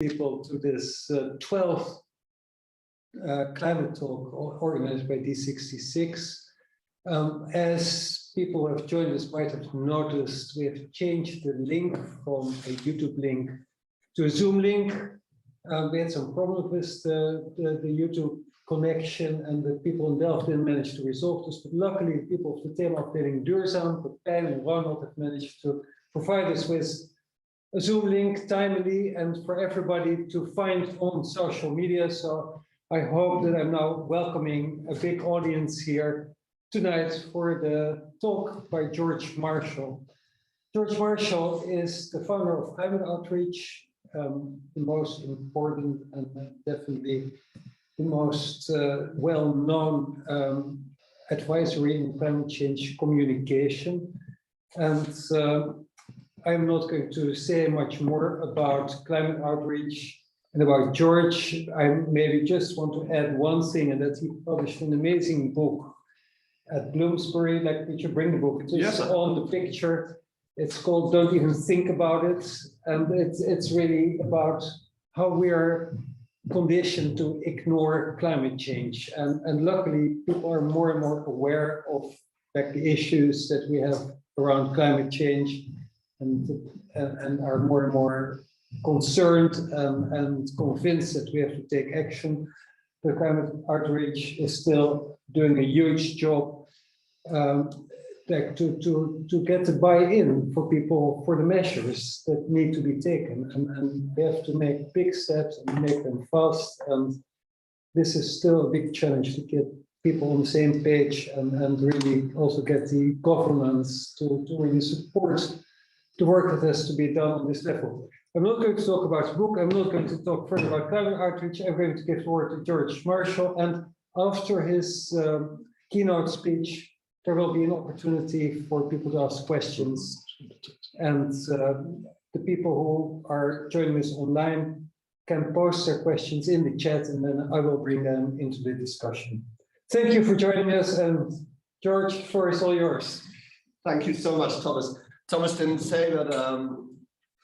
people to this 12th climate talk organized by D66. As people who have joined us might have noticed, we have changed the link from a YouTube link to a Zoom link. We had some problems with the YouTube connection, and the people in Delft didn't manage to resolve this, but luckily people of the Themaafdeling Duurzaam, Pepijn and Ronald, have managed to provide us with a Zoom link timely and for everybody to find on social media. So I hope that I'm now welcoming a big audience here tonight for the talk by George Marshall. George Marshall is the founder of Climate Outreach, the most important and definitely the most well-known advisory in climate change communication. And I'm not going to say much more about climate outreach and about George. I maybe just want to add one thing, and that he published an amazing book at Bloomsbury. Like, would you bring the book? It's yes, on the picture. It's called Don't Even Think About It. And it's really about how we are conditioned to ignore climate change. And luckily, people are more and more aware of like the issues that we have around climate change, and are more and more concerned and convinced that we have to take action. The climate outreach is still doing a huge job to get the buy-in for people for the measures that need to be taken, and we have to make big steps and make them fast. And this is still a big challenge to get people on the same page and really also get the governments to really support the work that has to be done on this level. I'm not going to talk about the book. I'm not going to talk further about climate outreach. I'm going to give the word to George Marshall. And after his keynote speech, there will be an opportunity for people to ask questions. And the people who are joining us online can post their questions in the chat, and then I will bring them into the discussion. Thank you for joining us. And George, the floor is all yours. Thank you so much, Thomas. Thomas didn't say that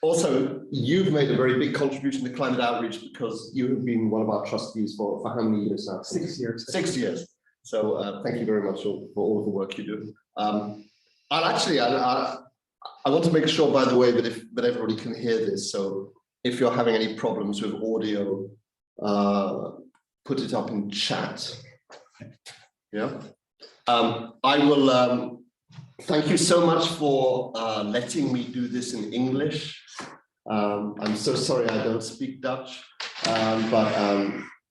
also you've made a very big contribution to climate outreach, because you have been one of our trustees for how many years now? 6 years. 6 years. So thank you very much for all of the work you do. I want to make sure, by the way, that everybody can hear this. So if you're having any problems with audio, put it up in chat. Yeah. I will. Thank you so much for letting me do this in English. I'm so sorry I don't speak Dutch, but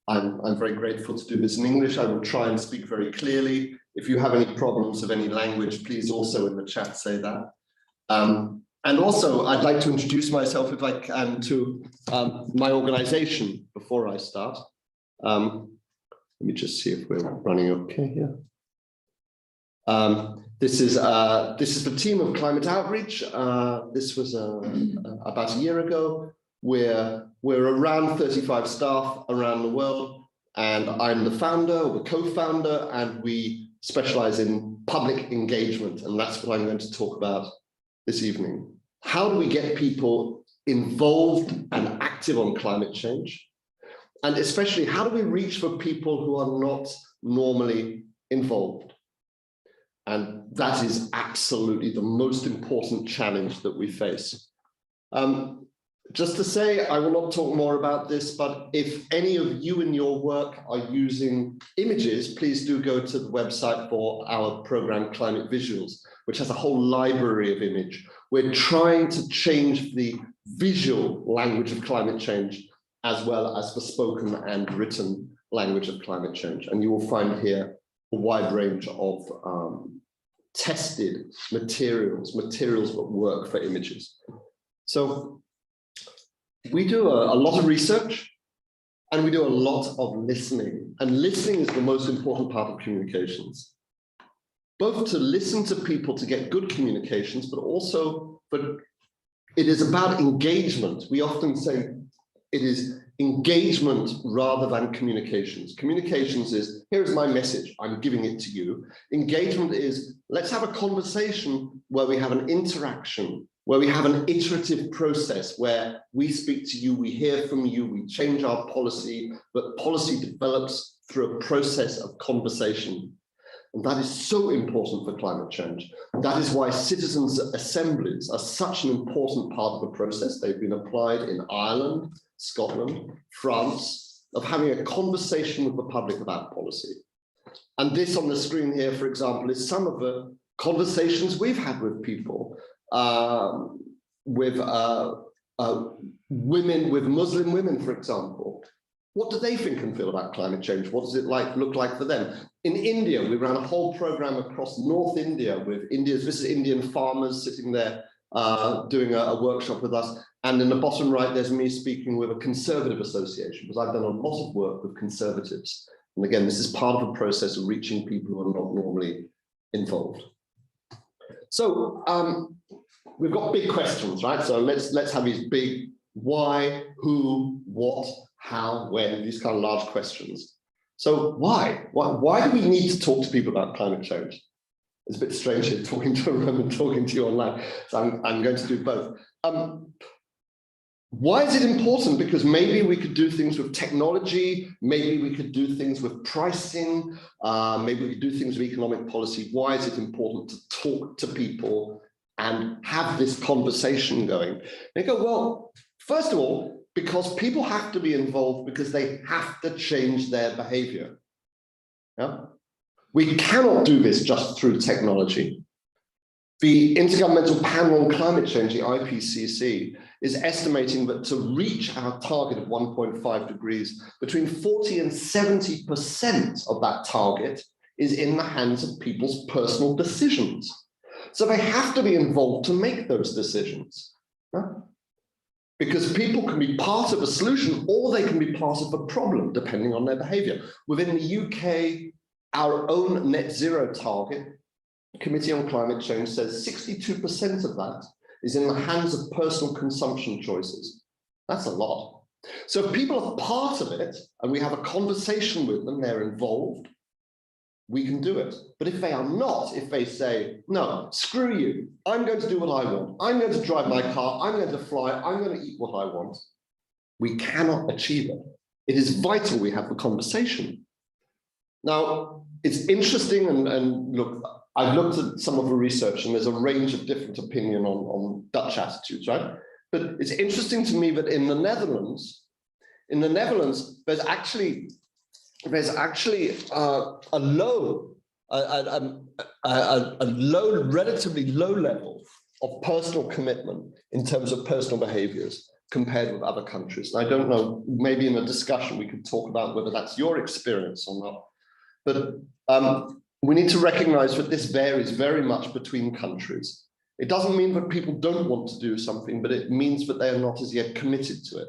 I'm very grateful to do this in English. I will try and speak very clearly. If you have any problems of any language, please also in the chat say that. And also, I'd like to introduce myself, if I can, to my organization before I start. Let me just see if we're running okay here. This is the team of Climate Outreach. This was about a year ago. We're around 35 staff around the world, and I'm the founder, or the co-founder, and we specialize in public engagement, and that's what I'm going to talk about this evening. How do we get people involved and active on climate change? And especially, how do we reach for people who are not normally involved? And that is absolutely the most important challenge that we face. Just to say, I will not talk more about this, but if any of you in your work are using images, please do go to the website for our program Climate Visuals, which has a whole library of image. We're trying to change the visual language of climate change, as well as the spoken and written language of climate change. And you will find here a wide range of tested materials that work for images. So we do a lot of research, and we do a lot of listening. And listening is the most important part of communications. Both to listen to people to get good communications, but also, it is about engagement. We often say it is engagement rather than communications. Communications is, here's my message, I'm giving it to you. Engagement is, let's have a conversation where we have an interaction, where we have an iterative process where we speak to you, we hear from you, we change our policy, but policy develops through a process of conversation. And that is so important for climate change. That is why citizens' assemblies are such an important part of the process. They've been applied in Ireland, Scotland, France, of having a conversation with the public about policy. And this on the screen here, for example, is some of the conversations we've had with people, with women, with Muslim women, for example. What do they think and feel about climate change? What does it look like for them? In India, we ran a whole program across North India with this is Indian farmers sitting there doing a workshop with us. And in the bottom right, there's me speaking with a conservative association, because I've done a lot of work with conservatives. And again, this is part of a process of reaching people who are not normally involved. So we've got big questions, right? So let's have these big why, who, what, how, when, these kind of large questions. So why? Why do we need to talk to people about climate change? It's a bit strange here talking to a room and talking to you online. So I'm going to do both. Why is it important? Because maybe we could do things with technology, maybe we could do things with pricing, maybe we could do things with economic policy. Why is it important to talk to people and have this conversation going? And you go, well, first of all, because people have to be involved because they have to change their behavior. Yeah? We cannot do this just through technology. The Intergovernmental Panel on Climate Change, the IPCC, is estimating that to reach our target of 1.5 degrees, between 40 and 70% of that target is in the hands of people's personal decisions. So they have to be involved to make those decisions. Yeah? Because people can be part of a solution or they can be part of a problem, depending on their behavior. Within the UK, our own net zero target, Committee on Climate Change, says 62% of that is in the hands of personal consumption choices. That's a lot. So if people are part of it and we have a conversation with them, they're involved, we can do it. But if they are not, if they say, no, screw you, I'm going to do what I want, I'm going to drive my car, I'm going to fly, I'm going to eat what I want, we cannot achieve it. It is vital we have the conversation. Now, it's interesting, and look, I've looked at some of the research and there's a range of different opinion on Dutch attitudes, right? But it's interesting to me that in the Netherlands, there's actually a relatively low level of personal commitment in terms of personal behaviors compared with other countries. And I don't know, maybe in a discussion we could talk about whether that's your experience or not. But we need to recognize that this varies very much between countries. It doesn't mean that people don't want to do something, but it means that they are not as yet committed to it.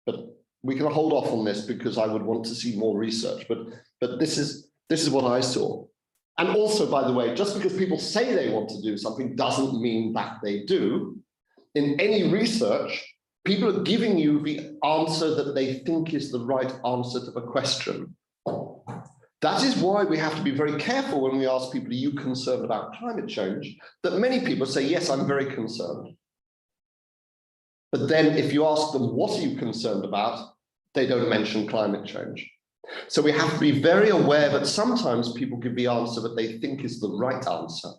But we can hold off on this because I would want to see more research, but this is what I saw. And also, by the way, just because people say they want to do something doesn't mean that they do. In any research, people are giving you the answer that they think is the right answer to the question. That is why we have to be very careful when we ask people, are you concerned about climate change? That many people say, yes, I'm very concerned. But then if you ask them, what are you concerned about? They don't mention climate change. So we have to be very aware that sometimes people give the answer that they think is the right answer.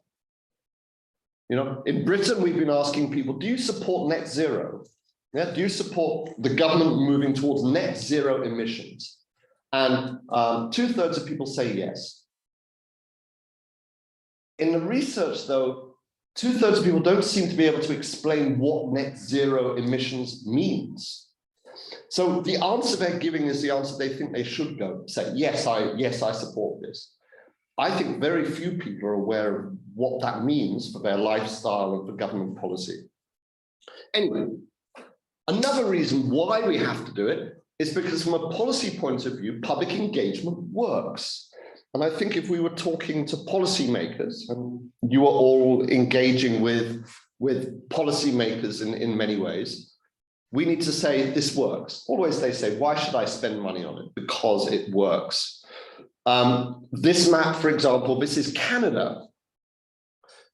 You know, in Britain, we've been asking people, do you support net zero? Yeah, do you support the government moving towards net zero emissions? And 2/3 of people say yes. In the research, though, 2/3 of people don't seem to be able to explain what net zero emissions means. So the answer they're giving is the answer they think they should go say, yes, I support this. I think very few people are aware of what that means for their lifestyle and for government policy. Anyway, another reason why we have to do it is because from a policy point of view, public engagement works. And I think if we were talking to policymakers, and you are all engaging with policymakers in many ways, we need to say this works. Always they say, why should I spend money on it? Because it works. This map, for example, this is Canada.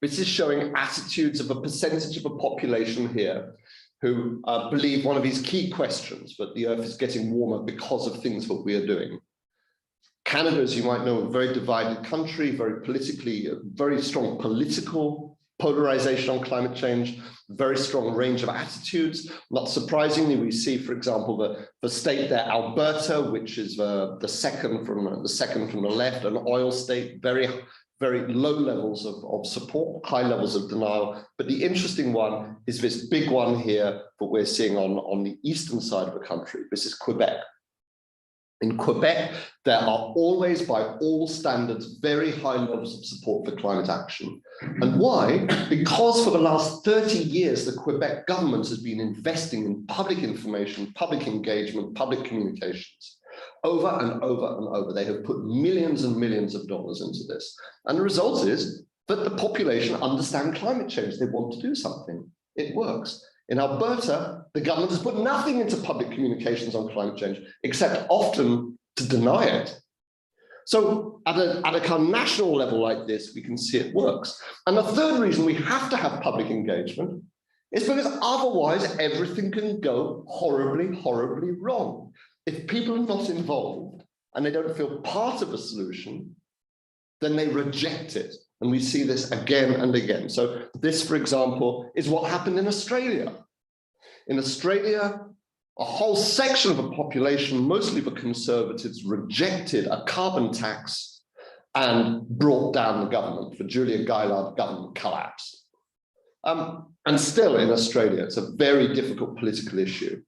This is showing attitudes of a percentage of a population here who believe one of these key questions, that the Earth is getting warmer because of things that we are doing. Canada, as you might know, a very divided country, very strong political polarization on climate change, very strong range of attitudes. Not surprisingly, we see, for example, the state there, Alberta, which is the second from the left, an oil state, very low levels of support, high levels of denial. But the interesting one is this big one here that we're seeing on the eastern side of the country. This is Quebec. In Quebec, there are always, by all standards, very high levels of support for climate action. And why? Because for the last 30 years, the Quebec government has been investing in public information, public engagement, public communications. Over and over and over, they have put millions and millions of dollars into this. And the result is that the population understand climate change. They want to do something. It works. In Alberta, the government has put nothing into public communications on climate change, except often to deny it. So at a kind of national level like this, we can see it works. And the third reason we have to have public engagement is because otherwise everything can go horribly, horribly wrong. If people are not involved and they don't feel part of a solution, then they reject it. And we see this again and again. So this, for example, is what happened in Australia. In Australia, a whole section of the population, mostly the conservatives, rejected a carbon tax and brought down the government. The Julia Gillard government collapsed. And still in Australia, it's a very difficult political issue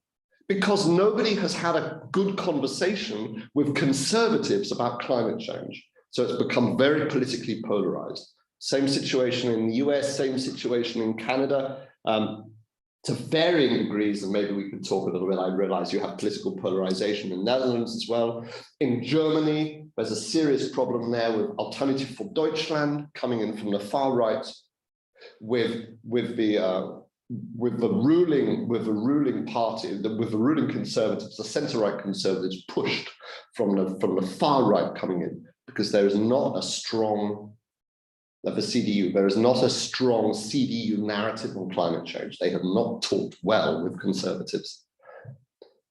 because nobody has had a good conversation with conservatives about climate change. So it's become very politically polarized. Same situation in the US, same situation in Canada, to varying degrees, and maybe we could talk a little bit. I realize you have political polarization in the Netherlands as well. In Germany, there's a serious problem there with Alternative for Deutschland coming in from the far right, with the ruling party, with the ruling conservatives, the centre-right conservatives pushed from the far right coming in, because there is not a strong, the CDU, there is not a strong CDU narrative on climate change. They have not talked well with conservatives.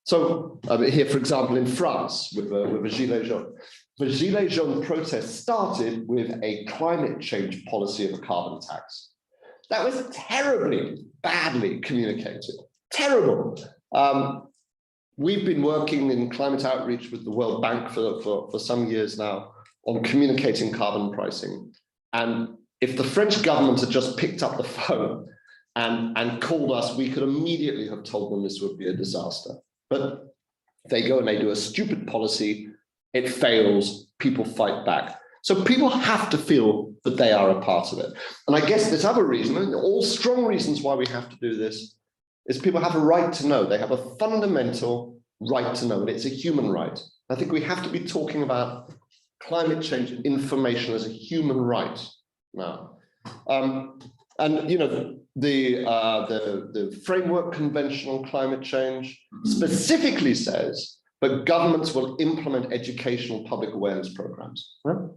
So here, for example, in France, with the Gilets jaunes. The Gilets jaunes protest started with a climate change policy of a carbon tax. That was terribly, badly communicated. Terrible. We've been working in climate outreach with the World Bank for some years now on communicating carbon pricing. And if the French government had just picked up the phone and called us, we could immediately have told them this would be a disaster. But they go and they do a stupid policy, it fails, people fight back. So people have to feel that they are a part of it. And I guess this other reason, and all strong reasons why we have to do this, is people have a right to know. They have a fundamental right to know, and it's a human right. I think we have to be talking about climate change information as a human right now. And you know, the Framework Convention on Climate Change specifically says that governments will implement educational public awareness programs. Right?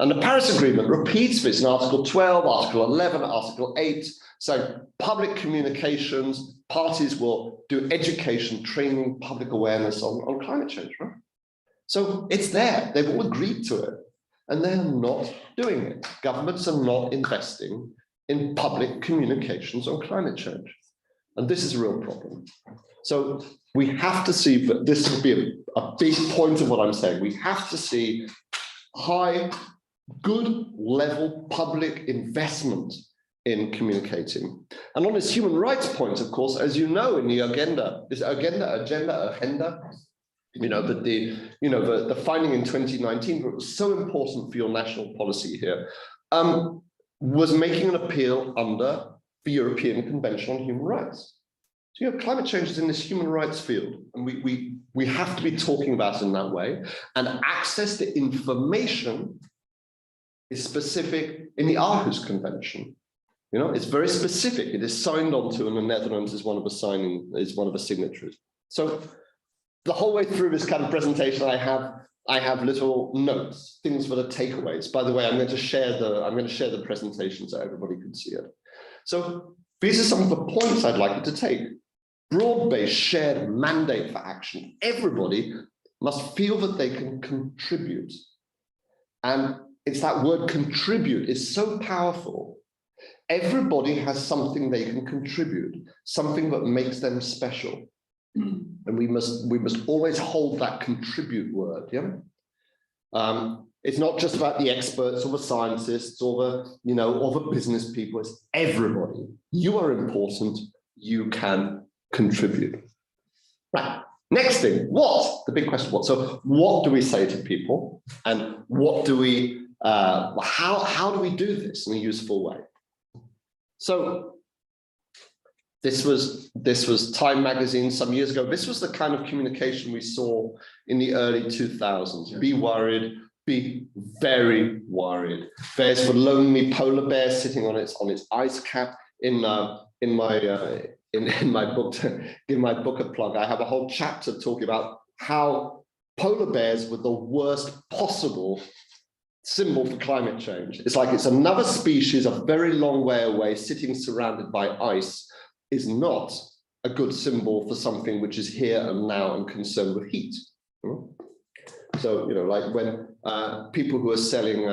And the Paris Agreement repeats this in Article 12, Article 11, Article 8, saying public communications, parties will do education, training, public awareness on climate change. Right? So it's there, they've all agreed to it, and they're not doing it. Governments are not investing in public communications on climate change. And this is a real problem. So we have to see, that this would be a big point of what I'm saying. We have to see high, good level public investment in communicating. And on this human rights point, of course, as you know, in the agenda, you know, but the finding in 2019, that was so important for your national policy here, was making an appeal under the European Convention on Human Rights. So, you know, climate change is in this human rights field, and we have to be talking about it in that way. And access to information is specific in the Aarhus Convention. You know, it's very specific. It is signed onto, and the Netherlands is one of the signatories. So the whole way through this kind of presentation, I have I have little notes, things for the takeaways. By the way, I'm going to share the presentation so everybody can see it. So these are some of the points I'd like you to take. Broad-based shared mandate for action. Everybody must feel that they can contribute. And it's that word contribute is so powerful. Everybody has something they can contribute, something that makes them special. And we must always hold that contribute word. Yeah. It's not just about the experts or the scientists or the business people. It's everybody. You are important. You can contribute. Right. Next thing, what? The big question, what? So what do we say to people? And what do we, how do we do this in a useful way? So this was Time magazine some years ago. This was the kind of communication we saw in the early 2000s. Be worried, be very worried. There's the lonely polar bear sitting on its ice cap. In my book, to give my book a plug, I have a whole chapter talking about how polar bears were the worst possible symbol for climate change. It's like it's another species a very long way away, sitting surrounded by ice, is not a good symbol for something which is here and now and concerned with heat. So, like when people who are selling,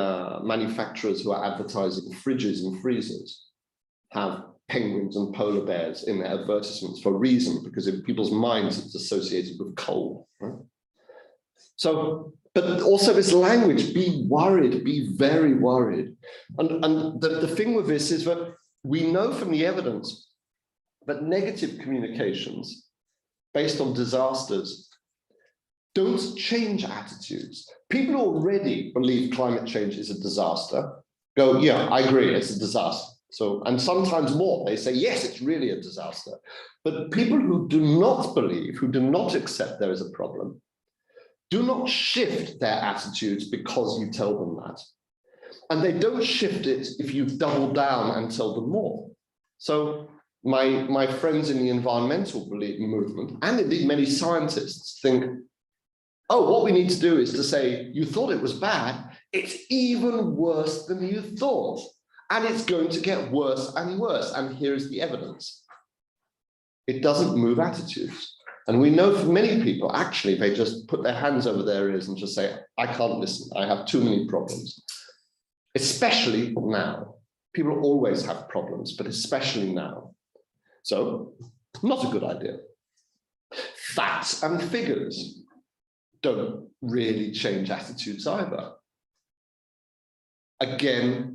manufacturers who are advertising fridges and freezers have penguins and polar bears in their advertisements for a reason, because in people's minds it's associated with cold. Right? So, but also this language, be worried, be very worried. And the thing with this is that we know from the evidence that negative communications based on disasters don't change attitudes. People who already believe climate change is a disaster go, yeah, I agree, it's a disaster. So, and sometimes more, they say, yes, it's really a disaster. But people who do not believe, who do not accept there is a problem, do not shift their attitudes because you tell them that. And they don't shift it if you double down and tell them more. So my friends in the environmental movement, and indeed many scientists, think, oh, what we need to do is to say, you thought it was bad, it's even worse than you thought. And it's going to get worse and worse. And here's the evidence. It doesn't move attitudes. And we know for many people, actually, they just put their hands over their ears and just say, I can't listen. I have too many problems. Especially now. People always have problems, but especially now. So, not a good idea. Facts and figures don't really change attitudes either. Again,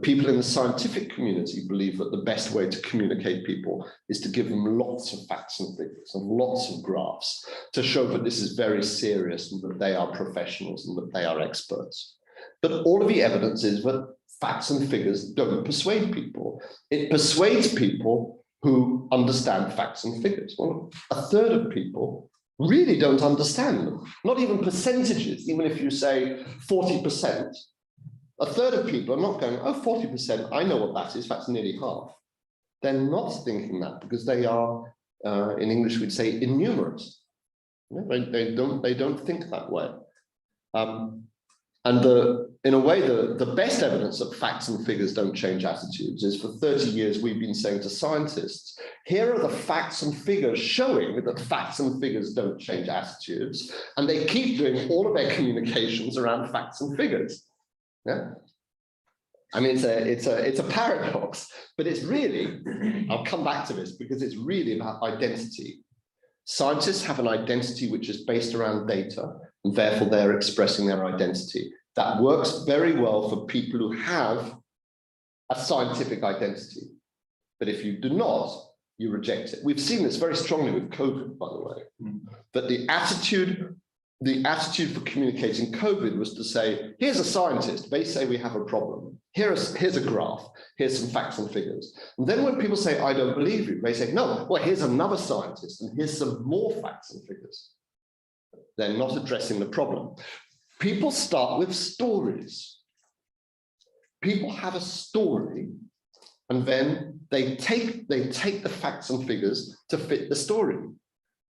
people in the scientific community believe that the best way to communicate people is to give them lots of facts and figures and lots of graphs to show that this is very serious and that they are professionals and that they are experts. But all of the evidence is that facts and figures don't persuade people. It persuades people who understand facts and figures. Well, a third of people really don't understand them, not even percentages, even if you say 40%. A third of people are not going, oh, 40%, I know what that is, that's nearly half. They're not thinking that because they are, in English we'd say, innumerate. They don't think that way. And in a way, the best evidence that facts and figures don't change attitudes is for 30 years we've been saying to scientists, here are the facts and figures showing that facts and figures don't change attitudes. And they keep doing all of their communications around facts and figures. Yeah, I mean, it's a paradox, but it's really, I'll come back to this because it's really about identity. Scientists have an identity which is based around data, and therefore they're expressing their identity. That works very well for people who have a scientific identity. But if you do not, you reject it. We've seen this very strongly with COVID, by the way, that the attitude for communicating COVID was to say, here's a scientist, they say we have a problem. Here's a graph, here's some facts and figures. And then when people say, I don't believe you, they say, no, well, here's another scientist and here's some more facts and figures. They're not addressing the problem. People start with stories. People have a story and then they take the facts and figures to fit the story.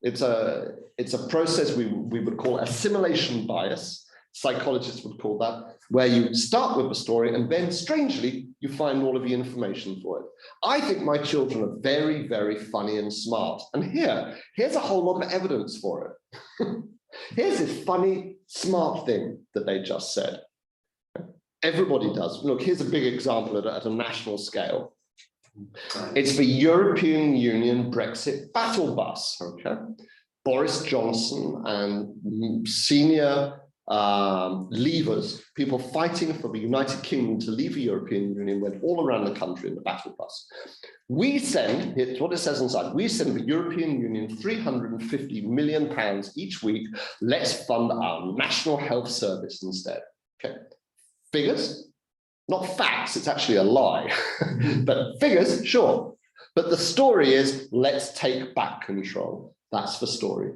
It's a process we would call assimilation bias. Psychologists would call that, where you start with a story and then strangely you find all of the information for it. I think my children are very, very funny and smart. And here's a whole lot of evidence for it. Here's this funny, smart thing that they just said. Everybody does. Look, here's a big example at a national scale. It's the European Union Brexit battle bus, okay? Boris Johnson and senior leavers, people fighting for the United Kingdom to leave the European Union, went all around the country in the battle bus. We send, here's what it says inside, we send the European Union £350 million each week. Let's fund our National Health Service instead, okay? Figures? Not facts, it's actually a lie, but figures, sure. But the story is, let's take back control. That's the story.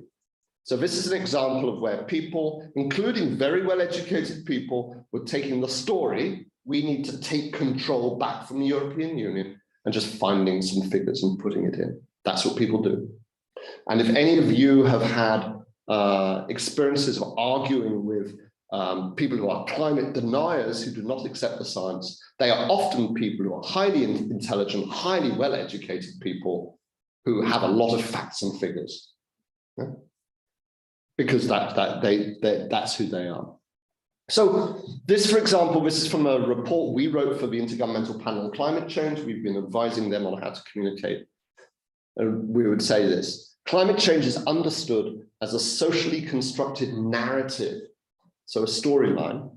So this is an example of where people, including very well-educated people, were taking the story, we need to take control back from the European Union, and just finding some figures and putting it in. That's what people do. And if any of you have had experiences of arguing with people who are climate deniers who do not accept the science, they are often people who are highly intelligent, highly well-educated people who have a lot of facts and figures. Yeah? Because that's who they are. So this, for example, this is from a report we wrote for the Intergovernmental Panel on Climate Change. We've been advising them on how to communicate. And we would say this: climate change is understood as a socially constructed narrative, so a storyline,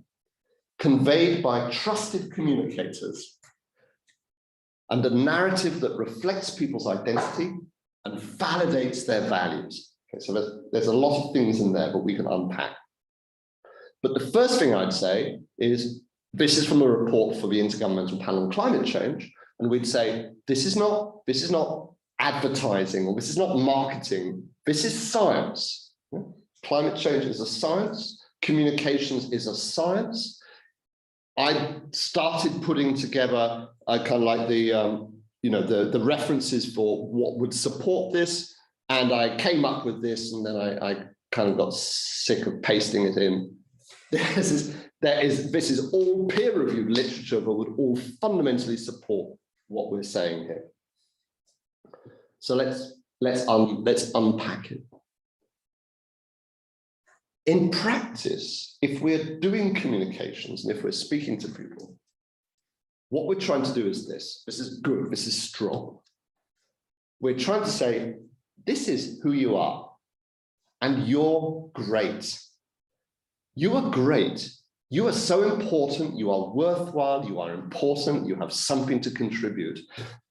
conveyed by trusted communicators, and a narrative that reflects people's identity and validates their values. Okay, so there's a lot of things in there, but we can unpack. But the first thing I'd say is, this is from a report for the Intergovernmental Panel on Climate Change, and we'd say, this is not advertising, or this is not marketing, this is science. Yeah? Climate change is a science. Communications is a science. I started putting together kind of like the references for what would support this, and I came up with this, and then I kind of got sick of pasting it in. This is all peer-reviewed literature that would all fundamentally support what we're saying here. So let's unpack it. In practice, if we're doing communications and if we're speaking to people, what we're trying to do is this. This is good, this is strong. We're trying to say, this is who you are, and you're great. You are great. You are so important, you are worthwhile, you are important, you have something to contribute.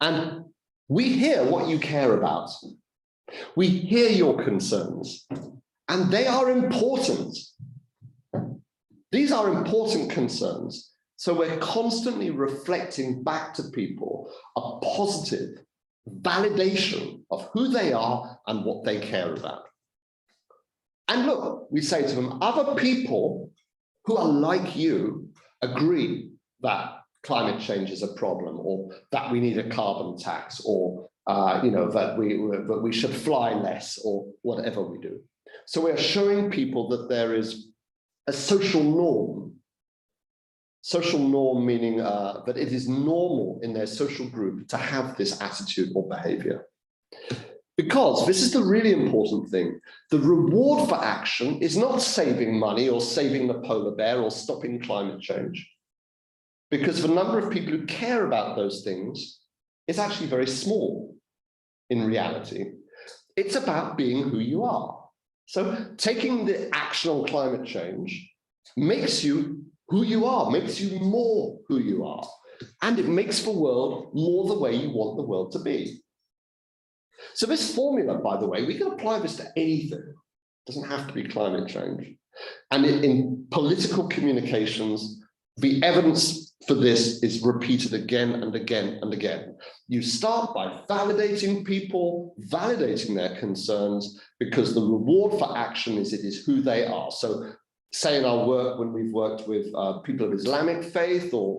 And we hear what you care about. We hear your concerns. And they are important. These are important concerns. So we're constantly reflecting back to people a positive validation of who they are and what they care about. And look, we say to them, other people who are like you agree that climate change is a problem, or that we need a carbon tax, or that we should fly less, or whatever we do. So we're showing people that there is a social norm. Social norm meaning that it is normal in their social group to have this attitude or behavior. Because this is the really important thing. The reward for action is not saving money or saving the polar bear or stopping climate change. Because the number of people who care about those things is actually very small in reality. It's about being who you are. So taking the action on climate change makes you who you are, makes you more who you are. And it makes the world more the way you want the world to be. So this formula, by the way, we can apply this to anything. It doesn't have to be climate change. And in political communications, the evidence for this is repeated again and again and again. You start by validating people, validating their concerns, because the reward for action is it is who they are. So say in our work, when we've worked with people of Islamic faith or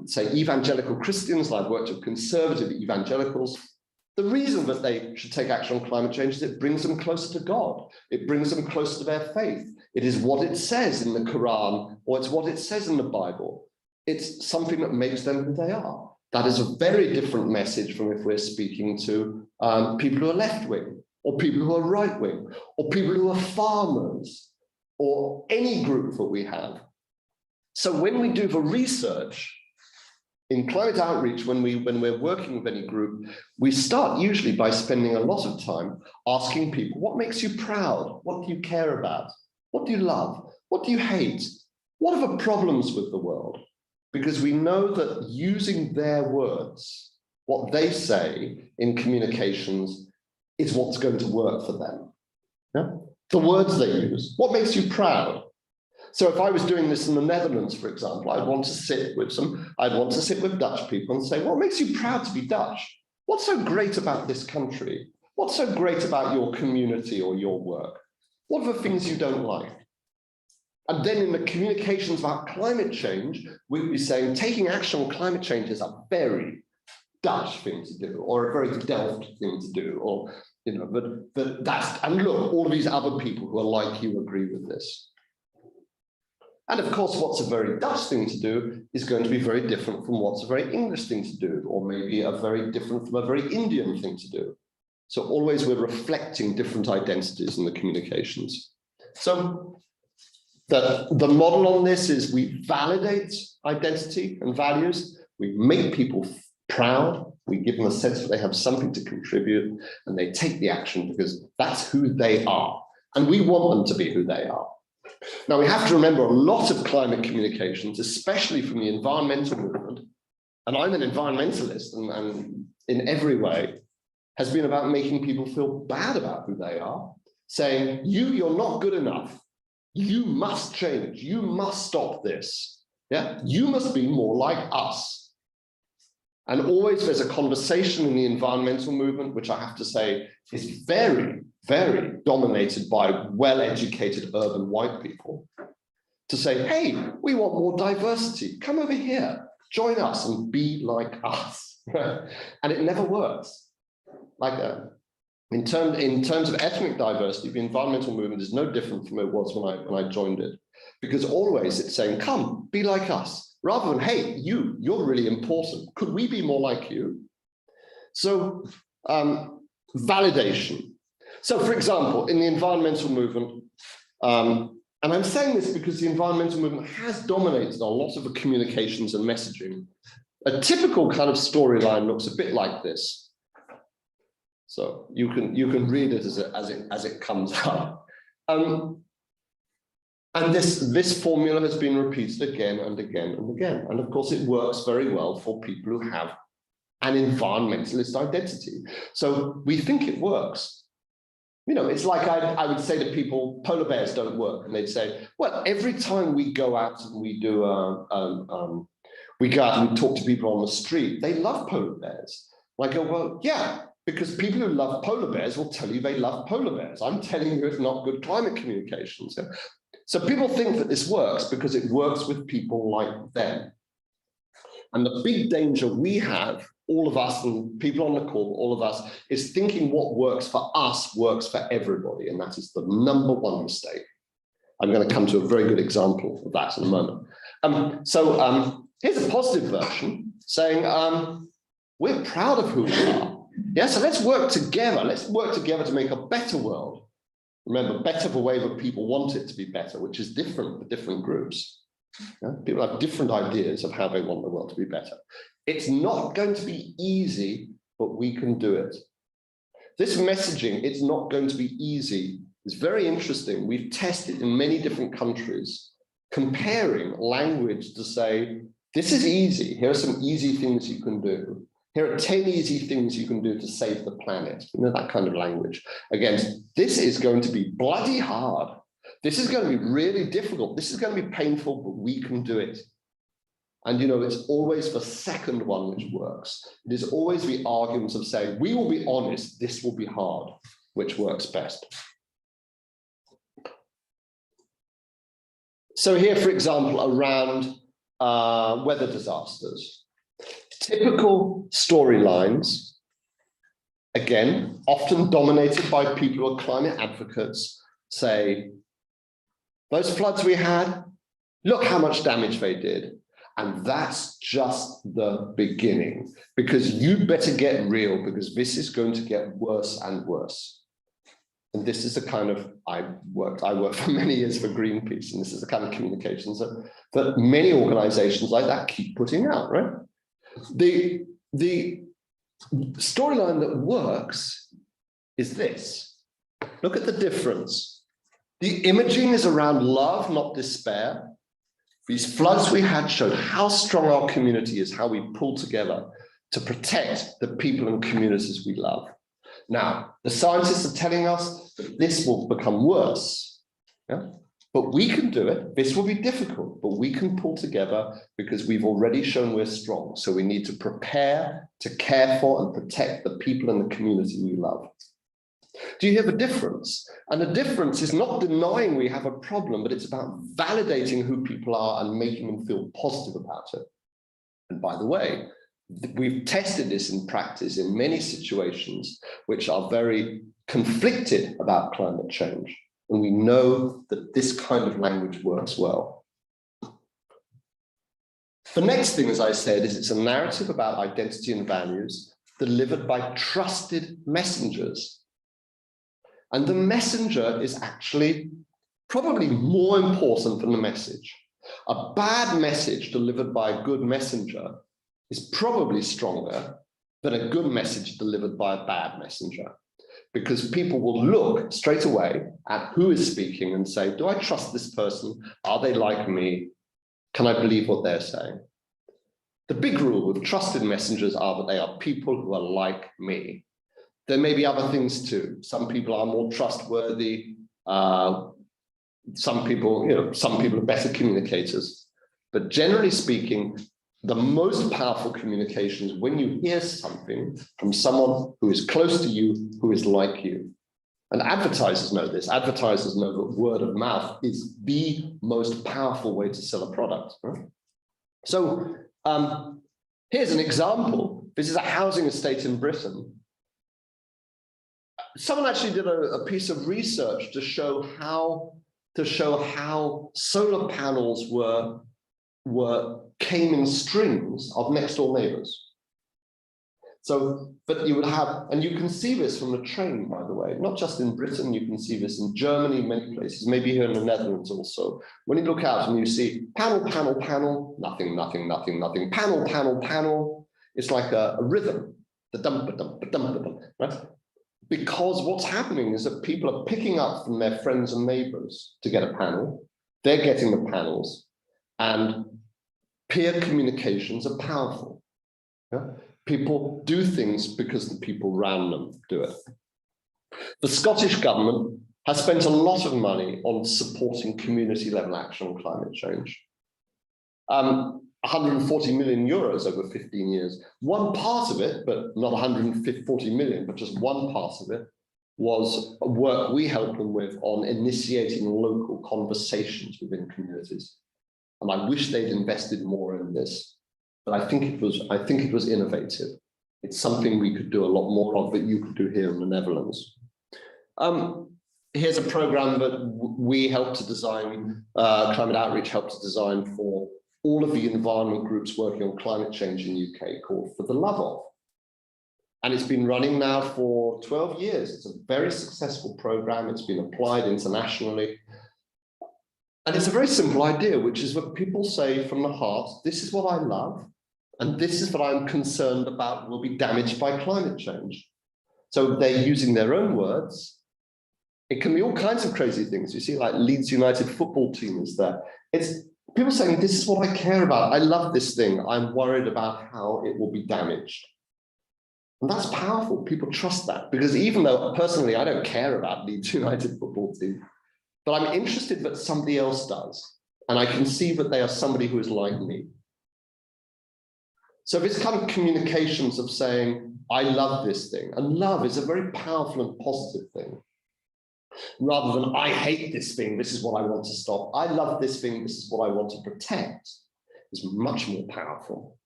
say evangelical Christians, I've worked with conservative evangelicals, The reason that they should take action on climate change is it brings them closer to God. It brings them closer to their faith. It is what it says in the Quran, or it's what it says in the Bible. It's something that makes them who they are. That is a very different message from if we're speaking to people who are left-wing, or people who are right-wing, or people who are farmers, or any group that we have. So when we do the research in climate outreach, when we're working with any group, we start usually by spending a lot of time asking people, what makes you proud? What do you care about? What do you love? What do you hate? What are the problems with the world? Because we know that using their words, what they say in communications, is what's going to work for them. Yeah? The words they use. What makes you proud? So if I was doing this in the Netherlands, for example, I'd want to sit with Dutch people and say, what makes you proud to be Dutch? What's so great about this country? What's so great about your community or your work? What are the things you don't like? And then in the communications about climate change, we'd be saying taking action on climate change is a very Dutch thing to do, or a very Delft thing to do, or, you know, but that's, and look, all of these other people who are like you agree with this. And of course, what's a very Dutch thing to do is going to be very different from what's a very English thing to do, or maybe a very different from a very Indian thing to do. So always we're reflecting different identities in the communications. So the model on this is we validate identity and values, we make people proud, we give them a sense that they have something to contribute, and they take the action because that's who they are. And we want them to be who they are. Now, we have to remember a lot of climate communications, especially from the environmental movement, and I'm an environmentalist and in every way, has been about making people feel bad about who they are, saying, you're not good enough. You must change. You must stop this. Yeah, you must be more like us. And always there's a conversation in the environmental movement, which I have to say is very, very dominated by well-educated urban white people, to say, hey, we want more diversity. Come over here, join us and be like us. And it never works. Like in terms of ethnic diversity, the environmental movement is no different from it was when I joined it. Because always it's saying, come, be like us. Rather than, hey, you're really important. Could we be more like you? So validation. So for example, in the environmental movement, and I'm saying this because the environmental movement has dominated a lot of the communications and messaging. A typical kind of storyline looks a bit like this. So you can read it as it comes up. And this formula has been repeated again and again and again. And of course, it works very well for people who have an environmentalist identity. So we think it works. You know, it's like I would say to people, polar bears don't work. And they'd say, well, every time we go out and we do, we go out and we talk to people on the street, they love polar bears. And I go, well, yeah, because people who love polar bears will tell you they love polar bears. I'm telling you it's not good climate communication. So people think that this works because it works with people like them. And the big danger we have, all of us and people on the call, all of us, is thinking what works for us works for everybody. And that is the #1 mistake. I'm going to come to a very good example of that in a moment. Here's a positive version saying, we're proud of who we are. Yeah, so let's work together. Let's work together to make a better world. Remember, better the way that people want it to be better, which is different for different groups. Yeah? People have different ideas of how they want the world to be better. It's not going to be easy, but we can do it. This messaging, it's not going to be easy. It's very interesting. We've tested in many different countries, comparing language to say, this is easy. Here are some easy things you can do. Here are 10 easy things you can do to save the planet. You know, that kind of language. Again, this is going to be bloody hard. This is going to be really difficult. This is going to be painful, but we can do it. And, you know, it's always the second one which works. It is always the argument of saying, we will be honest, this will be hard, which works best. So here, for example, around weather disasters. Typical storylines, again, often dominated by people who are climate advocates, say, those floods we had, look how much damage they did. And that's just the beginning, because you better get real, because this is going to get worse and worse. And this is the kind of, I worked for many years for Greenpeace, and this is the kind of communications that many organizations like that keep putting out, right? The storyline that works is this. Look at the difference. The imaging is around love, not despair. These floods we had showed how strong our community is, how we pull together to protect the people and communities we love. Now, the scientists are telling us that this will become worse, yeah? But we can do it. This will be difficult, but we can pull together because we've already shown we're strong. So we need to prepare to care for and protect the people and the community we love. Do you hear the difference? And the difference is not denying we have a problem, but it's about validating who people are and making them feel positive about it. And by the way, we've tested this in practice in many situations which are very conflicted about climate change. And we know that this kind of language works well. The next thing, as I said, is it's a narrative about identity and values delivered by trusted messengers. And the messenger is actually probably more important than the message. A bad message delivered by a good messenger is probably stronger than a good message delivered by a bad messenger, because people will look straight away at who is speaking and say, do I trust this person? Are they like me? Can I believe what they're saying? The big rule with trusted messengers are that they are people who are like me. There may be other things too. Some people are more trustworthy. Some people are better communicators. But generally speaking, the most powerful communication is when you hear something from someone who is close to you, who is like you. And advertisers know this. Advertisers know that word of mouth is the most powerful way to sell a product. Right? So here's an example. This is a housing estate in Britain. Someone actually did a piece of research to show how solar panels came in strings of next door neighbors. So, but you would have, and you can see this from the train, by the way, not just in Britain, you can see this in Germany, many places, maybe here in the Netherlands also. When you look out and you see panel, panel, panel, nothing, nothing, nothing, nothing, panel, panel, panel, it's like a rhythm, the dump, right? Because what's happening is that people are picking up from their friends and neighbors to get a panel. They're getting the panels, and peer communications are powerful. Yeah? People do things because the people around them do it. The Scottish government has spent a lot of money on supporting community-level action on climate change. 140 million euros over 15 years. One part of it, but not 140 million, but just one part of it, was work we helped them with on initiating local conversations within communities. And I wish they'd invested more in this, but I think it was innovative. It's something we could do a lot more of that you could do here in the Netherlands. Here's a program that we helped to design, Climate Outreach helped to design for all of the environment groups working on climate change in the UK, called For the Love Of. And it's been running now for 12 years. It's a very successful program. It's been applied internationally. And it's a very simple idea, which is what people say from the heart, this is what I love, and this is what I'm concerned about will be damaged by climate change. So they're using their own words. It can be all kinds of crazy things. You see, like Leeds United football team is there. It's people saying, this is what I care about. I love this thing. I'm worried about how it will be damaged. And that's powerful. People trust that, because even though personally, I don't care about Leeds United football team, but I'm interested that somebody else does. And I can see that they are somebody who is like me. So this kind of communications of saying, I love this thing. And love is a very powerful and positive thing. Rather than, I hate this thing, this is what I want to stop. I love this thing, this is what I want to protect, is much more powerful.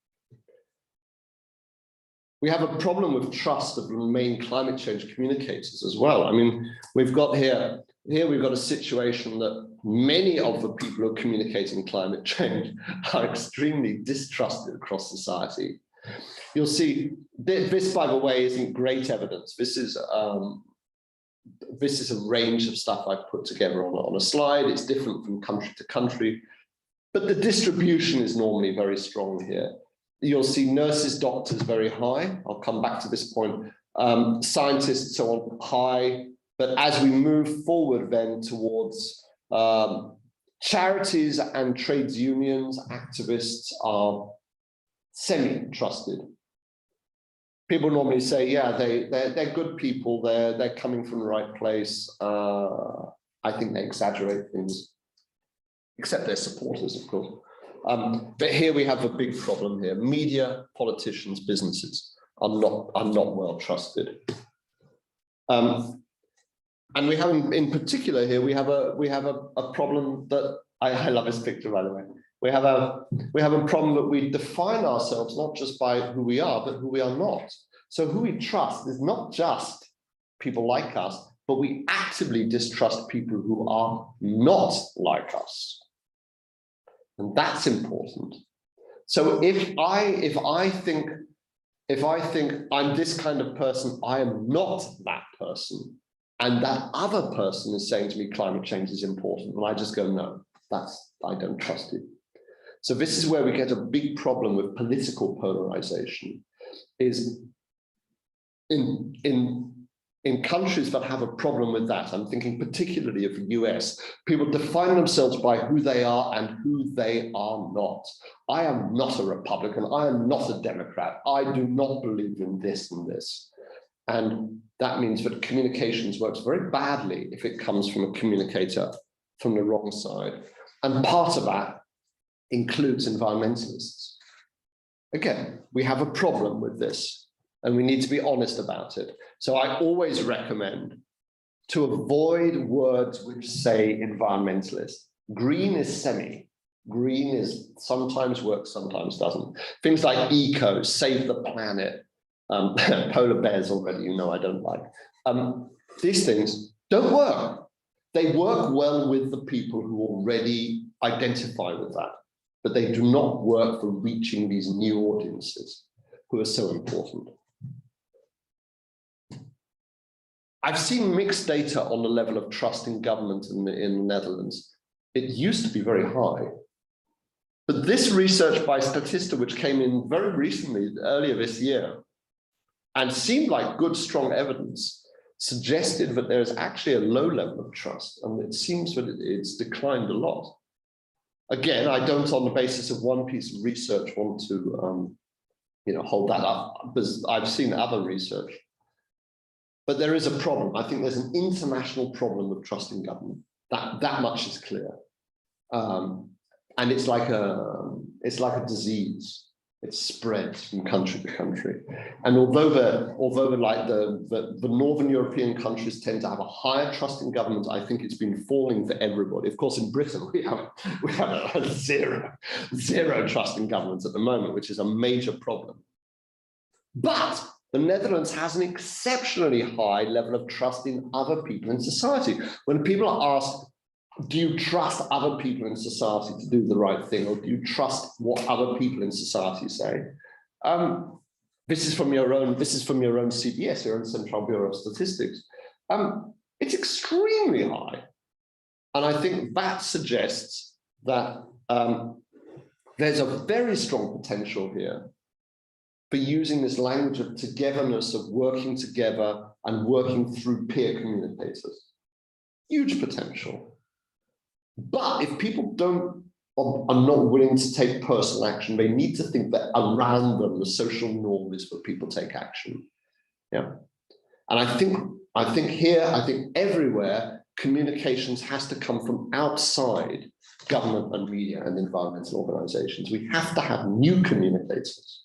we have a problem with trust of the main climate change communicators as well. I mean, we've got here we've got a situation that many of the people who are communicating climate change are extremely distrusted across society. You'll see this, by the way, isn't great evidence. This is a range of stuff I've put together on a slide. It's different from country to country, but the distribution is normally very strong here. You'll see nurses, doctors very high. I'll come back to this point. Scientists so on high, but as we move forward then towards charities and trades unions, activists are semi-trusted. People normally say, yeah, they're good people, they're coming from the right place. I think they exaggerate things, except their supporters, of course. But here we have a big problem here. Media, politicians, businesses are not well trusted. And we have, in particular here, we have a problem that I love this picture, by the way. We have a problem that we define ourselves not just by who we are, but who we are not. So who we trust is not just people like us, but we actively distrust people who are not like us. And that's important. So if I think I'm this kind of person, I am not that person, and that other person is saying to me climate change is important, and I just go, no, I don't trust you. So this is where we get a big problem with political polarization, is in countries that have a problem with that. I'm thinking particularly of the US. People define themselves by who they are and who they are not. I am not a Republican. I am not a Democrat. I do not believe in this and this. And that means that communications works very badly if it comes from a communicator from the wrong side. And part of that includes environmentalists. Again, we have a problem with this, and we need to be honest about it. So I always recommend to avoid words which say environmentalist. Green is semi. Green is sometimes works, sometimes doesn't. Things like eco, save the planet, polar bears already, you know I don't like. These things don't work. They work well with the people who already identify with that, but they do not work for reaching these new audiences who are so important. I've seen mixed data on the level of trust in government in the Netherlands. It used to be very high. But this research by Statista, which came in very recently, earlier this year, and seemed like good, strong evidence, suggested that there is actually a low level of trust, and it seems that it's declined a lot. Again, I don't, on the basis of one piece of research, want to hold that up, because I've seen other research. But there is a problem. I think there's an international problem with trust in government. That much is clear. And it's like a disease. It spreads from country to country. And although the Northern European countries tend to have a higher trust in government, I think it's been falling for everybody. Of course, in Britain, we have a zero trust in government at the moment, which is a major problem. But the Netherlands has an exceptionally high level of trust in other people in society. When people are asked, do you trust other people in society to do the right thing, or do you trust what other people in society say? This is from your own CBS, your own Central Bureau of Statistics. It's extremely high. And I think that suggests that there's a very strong potential here for using this language of togetherness, of working together and working through peer communicators. Huge potential. But if people are not willing to take personal action, they need to think that around them, the social norm is that people take action. Yeah. And I think everywhere, communications has to come from outside government and media and environmental organizations. We have to have new communicators.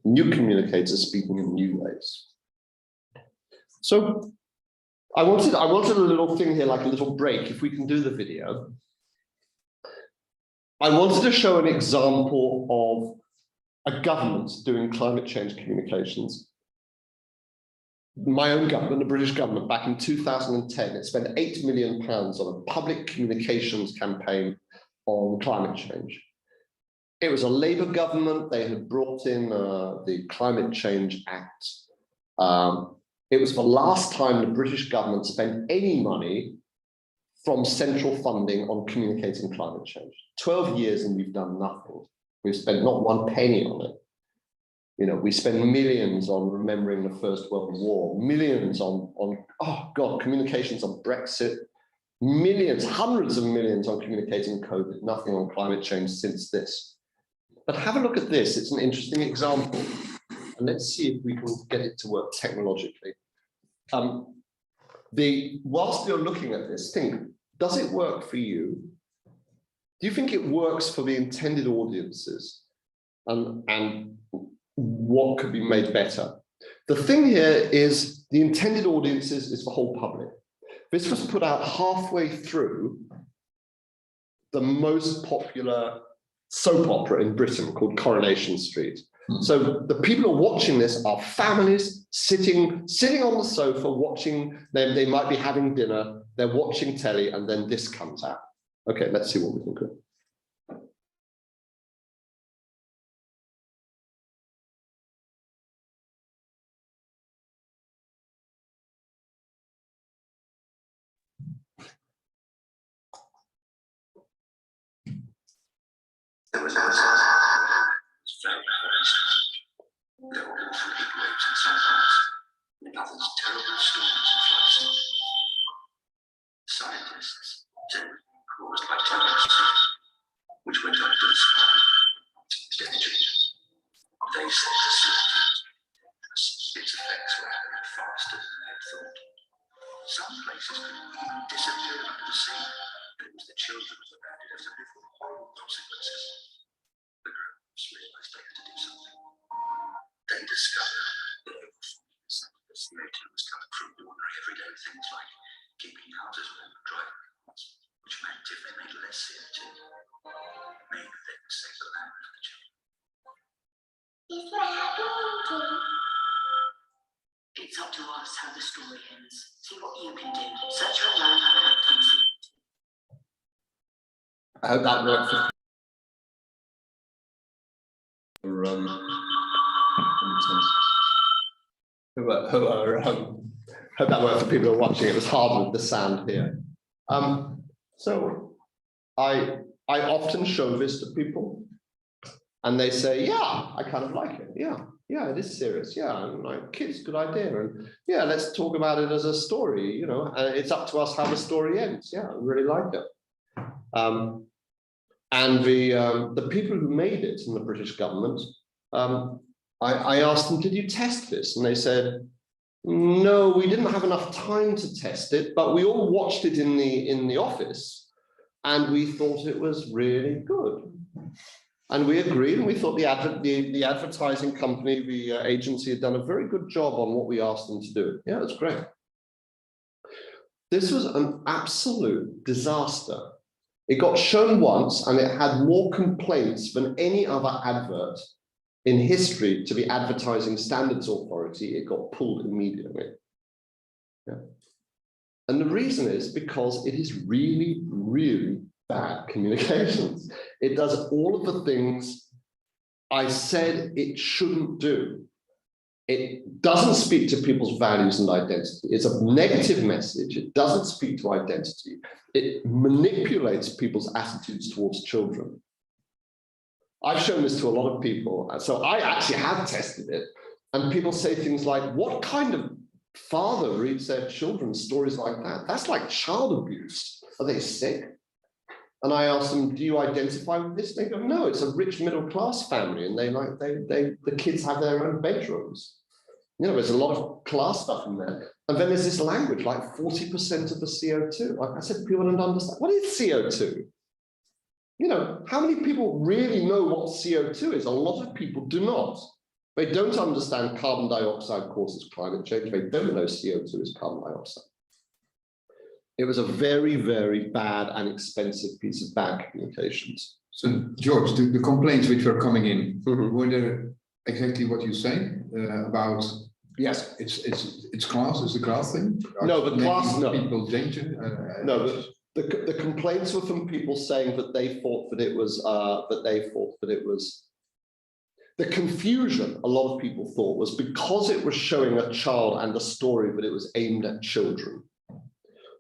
New communicators speaking in new ways. So I wanted a little thing here, like a little break, if we can do the video. I wanted to show an example of a government doing climate change communications my own government, the British government, back in 2010, it spent £8 million on a public communications campaign on climate change. It was a Labour government. They had brought in the Climate Change Act. It was the last time the British government spent any money from central funding on communicating climate change. 12 years and we've done nothing. We've spent not one penny on it. You know, we spend millions on remembering the First World War, millions on oh God, communications on Brexit, millions, hundreds of millions on communicating COVID, nothing on climate change since this. But have a look at this, it's an interesting example. And let's see if we can get it to work technologically. Whilst you're looking at this, think, does it work for you? Do you think it works for the intended audiences? And what could be made better? The thing here is the intended audiences is the whole public. This was put out halfway through the most popular soap opera in Britain called Coronation Street. So the people who are watching this are families sitting on the sofa watching, they might be having dinner, they're watching telly, and then this comes out. Okay, let's see what we can do. There was very there were awful heat waves in some parts, and others terrible storms and floods. Scientists said it was caused by turbulence, which went up to the sky. They said the its effects were happening faster than they had thought. Some places could even disappear under the sea, but it was the children of the land who had to live with horrible consequences. The grown-ups realized they had to do something. They discovered that some of the CO2 was coming from ordinary everyday things like keeping houses warm and dry, which meant if they made less CO2, maybe they could save the land for the children. It's up to us how the story ends. See what you can do. Search online for activity. I hope that worked hope that worked for people who are watching. It was hard with the sound here. So I often show this to people, and they say, "Yeah, I kind of like it. Yeah, it is serious. Yeah, like kids, good idea. And yeah, let's talk about it as a story. You know, it's up to us how the story ends. Yeah, I really like it." And the people who made it in the British government, I asked them, "Did you test this?" And they said, "No, we didn't have enough time to test it, but we all watched it in the office, and we thought it was really good." And we agreed, and we thought the advertising company, the agency, had done a very good job on what we asked them to do. Yeah, that's great. This was an absolute disaster. It got shown once, and it had more complaints than any other advert in history to the Advertising Standards Authority. It got pulled immediately. Yeah. And the reason is because it is really, really bad communications. It does all of the things I said it shouldn't do. It doesn't speak to people's values and identity. It's a negative message. It doesn't speak to identity. It manipulates people's attitudes towards children. I've shown this to a lot of people. So I actually have tested it. And people say things like, "What kind of father reads their children stories like that? That's like child abuse. Are they sick?" And I asked them, "Do you identify with this?" They go, "No, it's a rich middle-class family, and the kids have their own bedrooms. You know, there's a lot of class stuff in there." And then there's this language like 40% of the CO2. Like I said, people don't understand. What is CO2? You know, how many people really know what CO2 is? A lot of people do not. They don't understand carbon dioxide causes climate change. They don't know CO2 is carbon dioxide. It was a very, very bad and expensive piece of bad communications. So, George, the complaints which were coming in, were there exactly what you say about Yes, it's class. It's a class thing. No, the class, no. People changing. No, the complaints were from people saying that they thought that it was the confusion. A lot of people thought was because it was showing a child and a story, but it was aimed at children.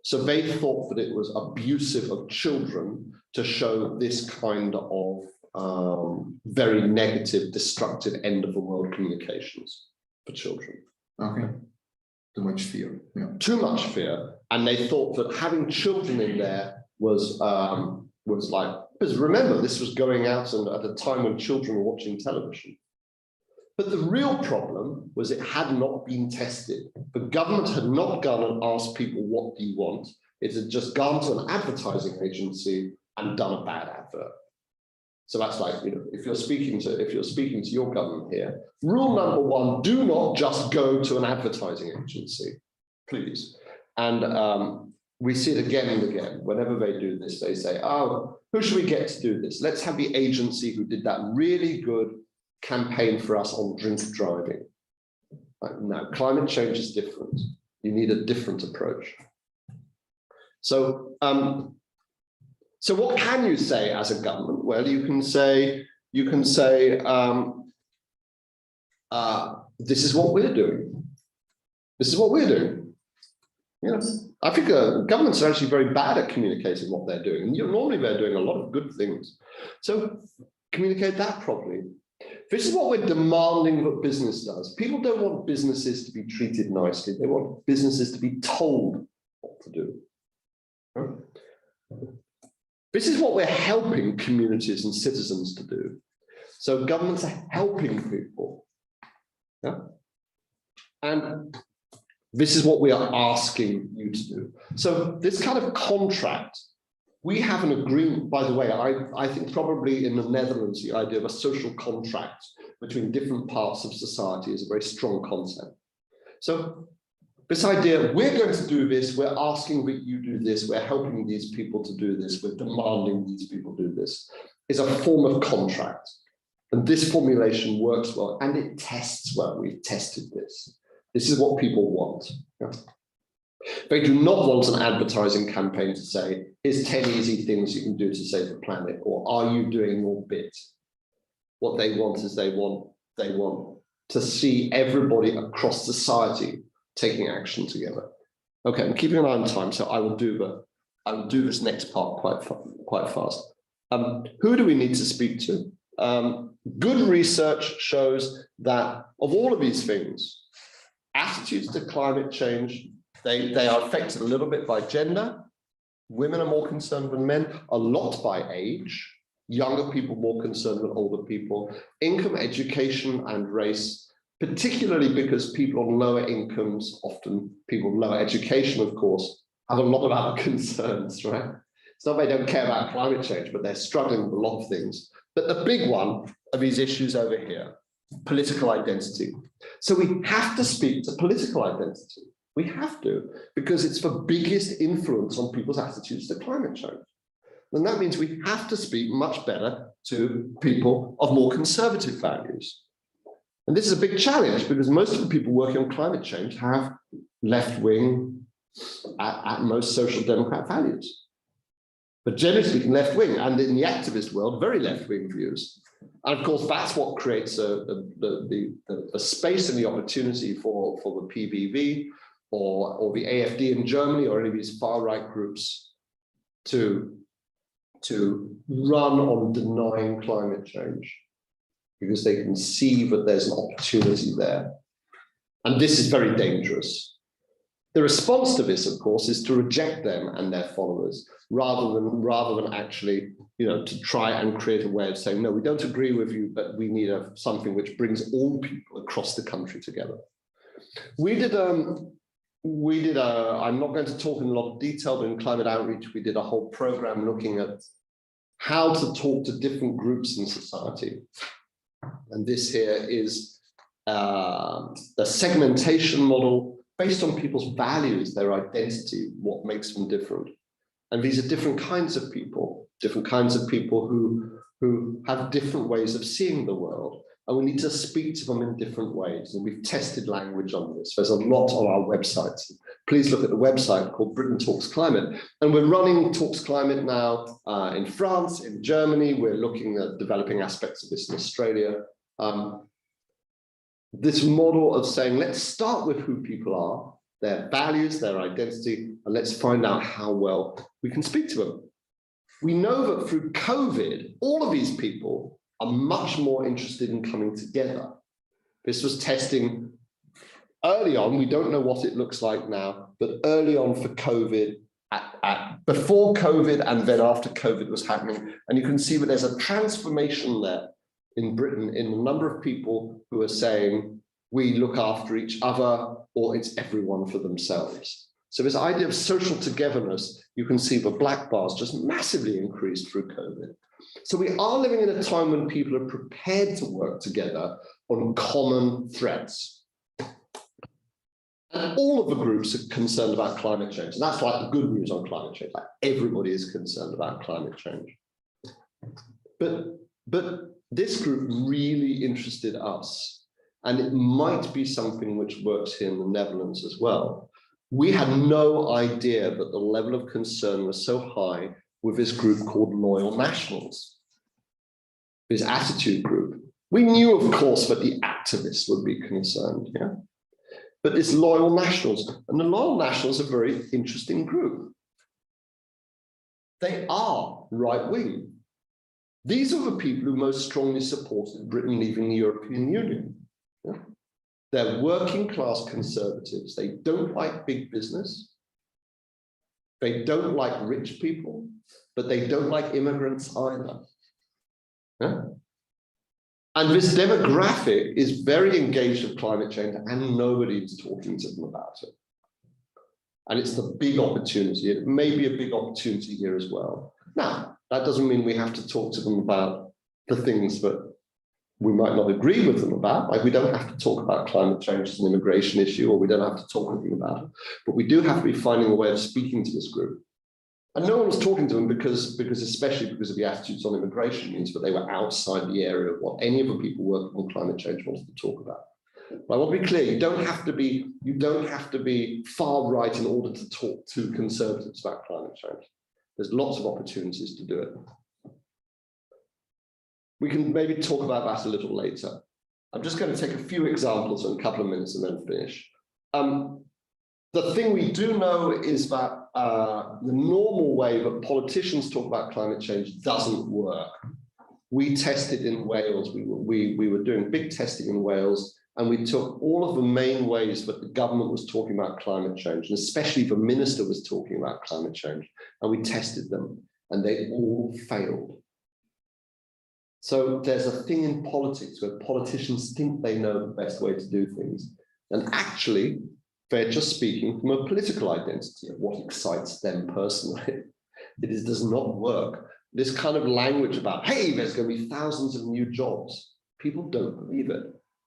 So they thought that it was abusive of children to show this kind of very negative, destructive end of the world communications for children. Okay. Too much fear. Yeah. Too much fear, and they thought that having children in there was like, because remember this was going out and at a time when children were watching television. But the real problem was it had not been tested. The government had not gone and asked people, what do you want? It had just gone to an advertising agency and done a bad advert. So that's like, you know, if you're speaking to your government here, rule number one, do not just go to an advertising agency, please. And we see it again and again. Whenever they do this, they say, oh, who should we get to do this? Let's have the agency who did that really good campaign for us on drink driving. Like, no, climate change is different. You need a different approach. So, so what can you say as a government? Well, you can say, this is what we're doing. This is what we're doing. Yes, I think governments are actually very bad at communicating what they're doing. And normally they're doing a lot of good things. So communicate that properly. This is what we're demanding that business does. People don't want businesses to be treated nicely. They want businesses to be told what to do. This is what we're helping communities and citizens to do. So governments are helping people. Yeah? And this is what we are asking you to do. So this kind of contract, we have an agreement, by the way, I think probably in the Netherlands, the idea of a social contract between different parts of society is a very strong concept. So this idea, we're going to do this, we're asking that you do this, we're helping these people to do this, we're demanding these people do this, is a form of contract. And this formulation works well, and it tests well. We've tested this. This is what people want. Yeah. They do not want an advertising campaign to say, here's 10 easy things you can do to save the planet, or are you doing your bit? What they want is they want to see everybody across society taking action together. Okay, I'm keeping an eye on time, so I will do this next part quite fast. Who do we need to speak to? Good research shows that of all of these things, attitudes to climate change, they are affected a little bit by gender. Women are more concerned than men, a lot by age. Younger people more concerned than older people. Income, education, and race, particularly because people on lower incomes, often people with lower education, of course, have a lot of other concerns, right? It's not they don't care about climate change, but they're struggling with a lot of things. But the big one are these issues over here, political identity. So we have to speak to political identity. We have to, because it's the biggest influence on people's attitudes to climate change. And that means we have to speak much better to people of more conservative values. And this is a big challenge because most of the people working on climate change have left-wing, at most social democrat values. But generally speaking, left-wing, and in the activist world, very left-wing views. And of course, that's what creates the space and the opportunity for the PVV or the AfD in Germany or any of these far-right groups to run on denying climate change, because they can see that there's an opportunity there. And this is very dangerous. The response to this, of course, is to reject them and their followers, rather than actually, to try and create a way of saying, no, we don't agree with you, but we need something which brings all people across the country together. I'm not going to talk in a lot of detail, but in Climate Outreach, we did a whole program looking at how to talk to different groups in society. And this here is the segmentation model based on people's values, their identity, what makes them different. And these are different kinds of people who have different ways of seeing the world. and we need to speak to them in different ways. And we've tested language on this. There's a lot on our website. Please look at the website called Britain Talks Climate. And we're running Talks Climate now in France, in Germany. We're looking at developing aspects of this in Australia. This model of saying, let's start with who people are, their values, their identity, and let's find out how well we can speak to them. We know that through COVID, all of these people are much more interested in coming together. This was testing early on. We don't know what it looks like now, but early on for COVID, before COVID and then after COVID was happening. And you can see that there's a transformation there in Britain in the number of people who are saying, we look after each other, or it's everyone for themselves. So this idea of social togetherness, you can see the black bars just massively increased through COVID. So we are living in a time when people are prepared to work together on common threats. And all of the groups are concerned about climate change. And that's like the good news on climate change. Like everybody is concerned about climate change. But this group really interested us. And it might be something which works here in the Netherlands as well. We had no idea that the level of concern was so high with this group called Loyal Nationals, this attitude group. We knew, of course, that the activists would be concerned, yeah? But this Loyal Nationals, and the Loyal Nationals are a very interesting group. They are right-wing. These are the people who most strongly supported Britain leaving the European Union. Yeah? They're working class conservatives. They don't like big business. They don't like rich people, but they don't like immigrants either. Yeah? And this demographic is very engaged with climate change and nobody is talking to them about it. And it's the big opportunity. It may be a big opportunity here as well. Now, that doesn't mean we have to talk to them about the things that we might not agree with them about. Like we don't have to talk about climate change as an immigration issue, or we don't have to talk with them about it. But we do have to be finding a way of speaking to this group. And no one was talking to them because especially because of the attitudes on immigration means that they were outside the area of what any of the people working on climate change wanted to talk about. But I want to be clear, you don't have to be far right in order to talk to conservatives about climate change. There's lots of opportunities to do it. We can maybe talk about that a little later. I'm just going to take a few examples in a couple of minutes and then finish. The thing we do know is that the normal way that politicians talk about climate change doesn't work. We tested in Wales. We were doing big testing in Wales, and we took all of the main ways that the government was talking about climate change, and especially the minister was talking about climate change, and we tested them, and they all failed. So there's a thing in politics where politicians think they know the best way to do things, and actually, they're just speaking from a political identity of what excites them personally. It does not work. This kind of language about, hey, there's going to be thousands of new jobs. People don't believe it.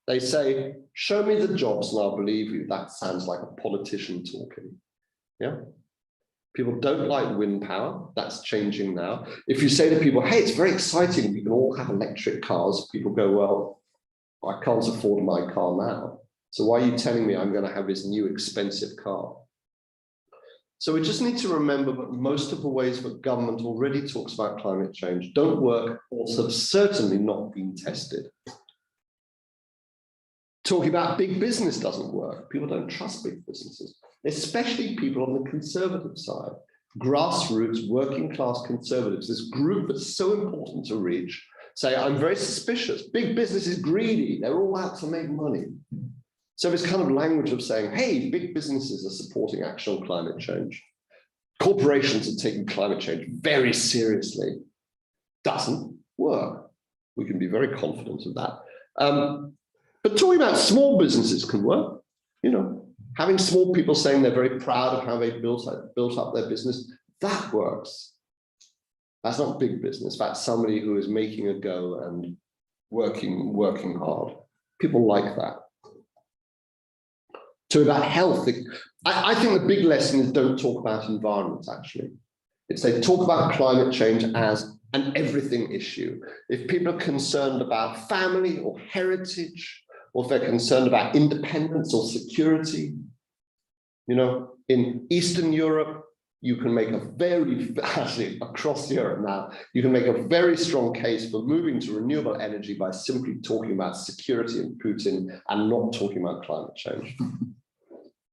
They say, show me the jobs and I'll believe you. That sounds like a politician talking. Yeah. People don't like wind power. That's changing now. If you say to people, hey, it's very exciting, we can all have electric cars, people go, well, I can't afford my car now. So why are you telling me I'm going to have this new expensive car? So we just need to remember that most of the ways that government already talks about climate change don't work, or have certainly not been tested. Talking about big business doesn't work. People don't trust big businesses, especially people on the conservative side. Grassroots, working class conservatives, this group that's so important to reach, say, I'm very suspicious. Big business is greedy. They're all out to make money. So this kind of language of saying, hey, big businesses are supporting action on climate change. Corporations are taking climate change very seriously. Doesn't work. We can be very confident of that. But talking about small businesses can work. You know, having small people saying they're very proud of how they built up their business, that works. That's not big business. That's somebody who is making a go and working hard. People like that. So about health, I think the big lesson is don't talk about environment, actually. It's they talk about climate change as an everything issue. If people are concerned about family or heritage, or if they're concerned about independence or security, you know, in Eastern Europe, you can make a very, actually across Europe now, you can make a very strong case for moving to renewable energy by simply talking about security and Putin and not talking about climate change.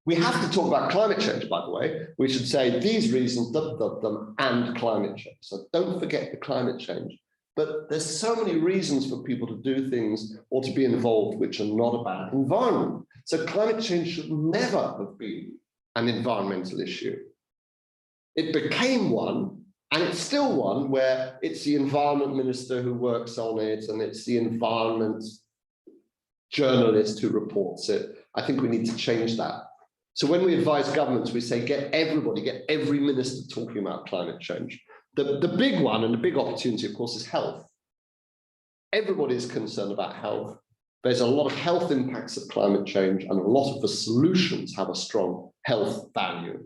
We have to talk about climate change, by the way. We should say these reasons, and climate change. So don't forget the climate change. But there's so many reasons for people to do things or to be involved which are not about environment. So climate change should never have been an environmental issue. It became one, and it's still one where it's the environment minister who works on it, and it's the environment journalist who reports it. I think we need to change that. So when we advise governments, we say, get every minister talking about climate change. The big one and the big opportunity, of course, is health. Everybody is concerned about health. There's a lot of health impacts of climate change, and a lot of the solutions have a strong health value,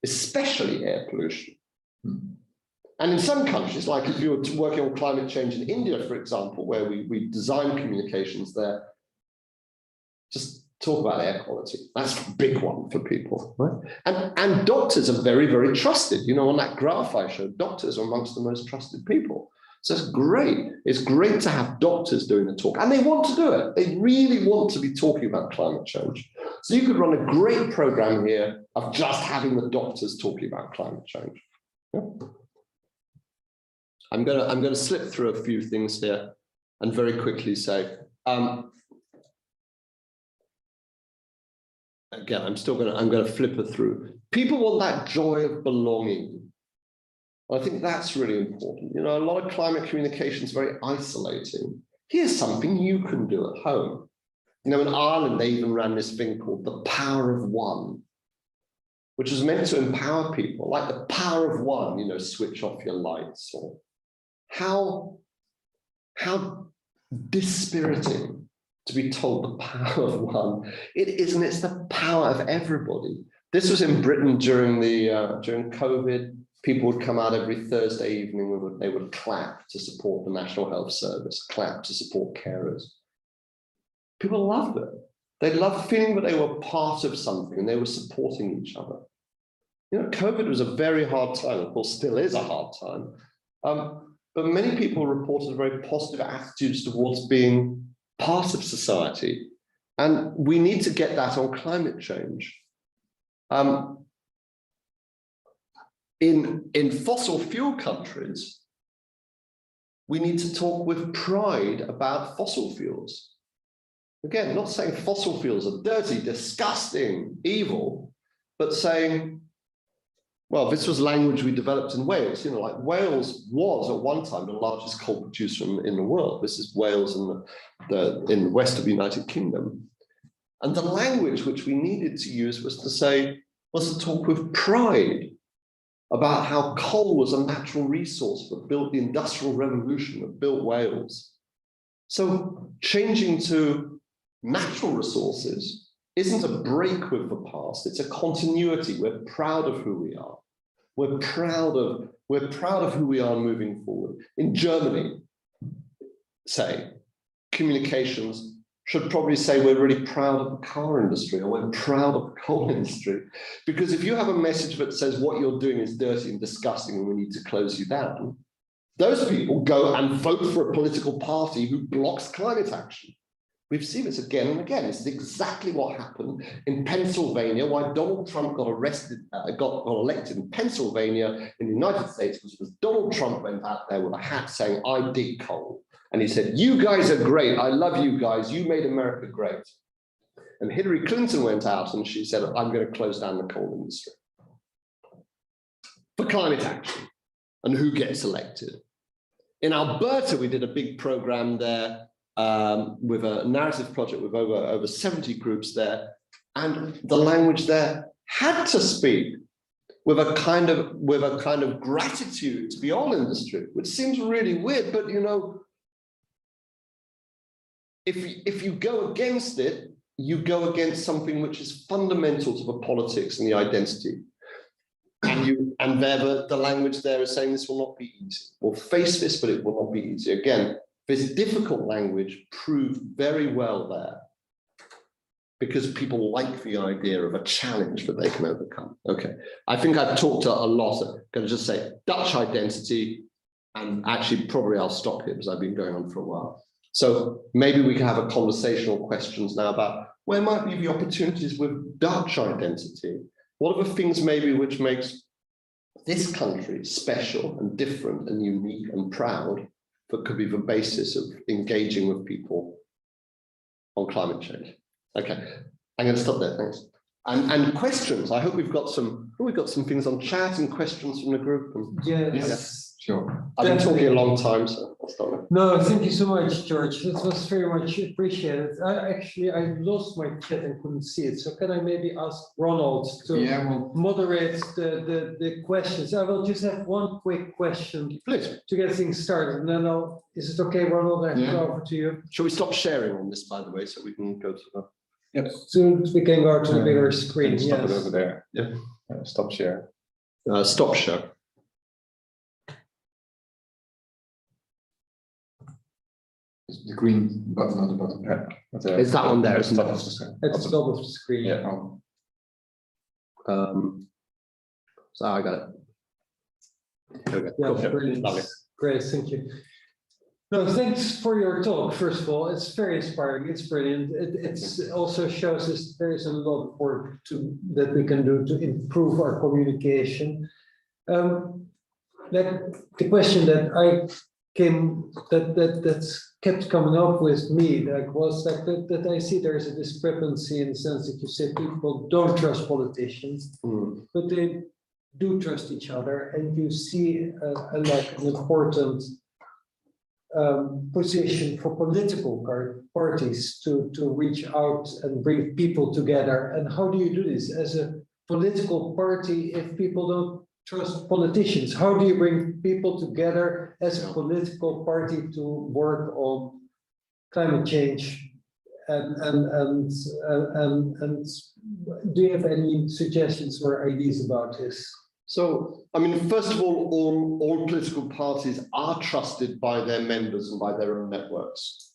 especially air pollution. And in some countries, like if you were working on climate change in India, for example, where we design communications there, just talk about air quality. That's a big one for people, right? And doctors are very, very trusted. You know, on that graph I showed, doctors are amongst the most trusted people. So it's great. It's great to have doctors doing the talk, and they want to do it. They really want to be talking about climate change. So you could run a great program here of just having the doctors talking about climate change. Yeah. I'm gonna slip through a few things here and very quickly say, again, I'm gonna flip it through. People want that joy of belonging. I think that's really important. You know, a lot of climate communication is very isolating. Here's something you can do at home. You know, in Ireland, they even ran this thing called the Power of One, which was meant to empower people, like the power of one, you know, switch off your lights. Or how dispiriting to be told the power of one. It isn't, it's the power of everybody. This was in Britain during COVID. People would come out every Thursday evening, they would clap to support the National Health Service, clap to support carers. People loved it. They loved feeling that they were part of something and they were supporting each other. You know, COVID was a very hard time, of course, still is a hard time. But many people reported very positive attitudes towards being part of society. And we need to get that on climate change. In fossil fuel countries, we need to talk with pride about fossil fuels. Again, not saying fossil fuels are dirty, disgusting, evil, but saying, well, this was language we developed in Wales. You know, like Wales was at one time the largest coal producer in the world. This is Wales in the west of the United Kingdom. And the language which we needed to use was to talk with pride about how coal was a natural resource that built the Industrial Revolution, that built Wales. So changing to natural resources isn't a break with the past, it's a continuity. We're proud of who we are. We're proud of who we are moving forward. In Germany, say, communications should probably say we're really proud of the car industry, or we're proud of the coal industry. Because if you have a message that says what you're doing is dirty and disgusting and we need to close you down, those people go and vote for a political party who blocks climate action. We've seen this again and again. This is exactly what happened in Pennsylvania, why Donald Trump got elected in Pennsylvania in the United States, because Donald Trump went out there with a hat saying, I dig coal. And he said, you guys are great. I love you guys. You made America great. And Hillary Clinton went out and she said, I'm going to close down the coal industry for climate action. And who gets elected? In Alberta, we did a big program there with a narrative project with over 70 groups there. And the language there had to speak with a kind of gratitude to the oil industry, which seems really weird, but you know, if you go against it, you go against something which is fundamental to the politics and the identity. And And the language there is saying this will not be easy. We'll face this, but it will not be easy. Again, this difficult language proved very well there because people like the idea of a challenge that they can overcome. Okay, I think I've talked a lot. I'm going to just say Dutch identity, and actually probably I'll stop here because I've been going on for a while. So maybe we can have a conversational questions now about where might be the opportunities with Dutch identity. What are the things maybe which makes this country special and different and unique and proud that could be the basis of engaging with people on climate change? Okay, I'm going to stop there, thanks. And questions. I hope we've got some things on chat and questions from the group. Yes. Sure. I've been talking a long time, so I'll stop there. No, thank you so much, George. This was very much appreciated. I lost my chat and couldn't see it. So can I maybe ask Ronald to moderate the questions? I will just have one quick question, Please, to get things started. And then is it okay, Ronald? I hand over to you. shall we stop sharing on this, by the way, so we can go to the... Yep. Soon we can go to the bigger screen. Stop Yes. it over there. Yeah. Stop share. Stop share. The green button on the bottom. Yeah. Is that one there, It's isn't top it? of the screen. At the top of the screen. Yeah. So I got it. Okay, Yeah, cool. brilliant. Lovely. Great, thank you. No, thanks for your talk. First of all, it's very inspiring. It's brilliant. It also shows us there is a lot of work that we can do to improve our communication. The question that that's kept coming up with me, that I see there's a discrepancy in the sense that you say people don't trust politicians, but they do trust each other, and you see like an important position for political parties to reach out and bring people together. And how do you do this as a political party if people don't trust politicians? How do you bring people together as a political party to work on climate change? And do you have any suggestions or ideas about this? So, I mean, first of all political parties are trusted by their members and by their own networks.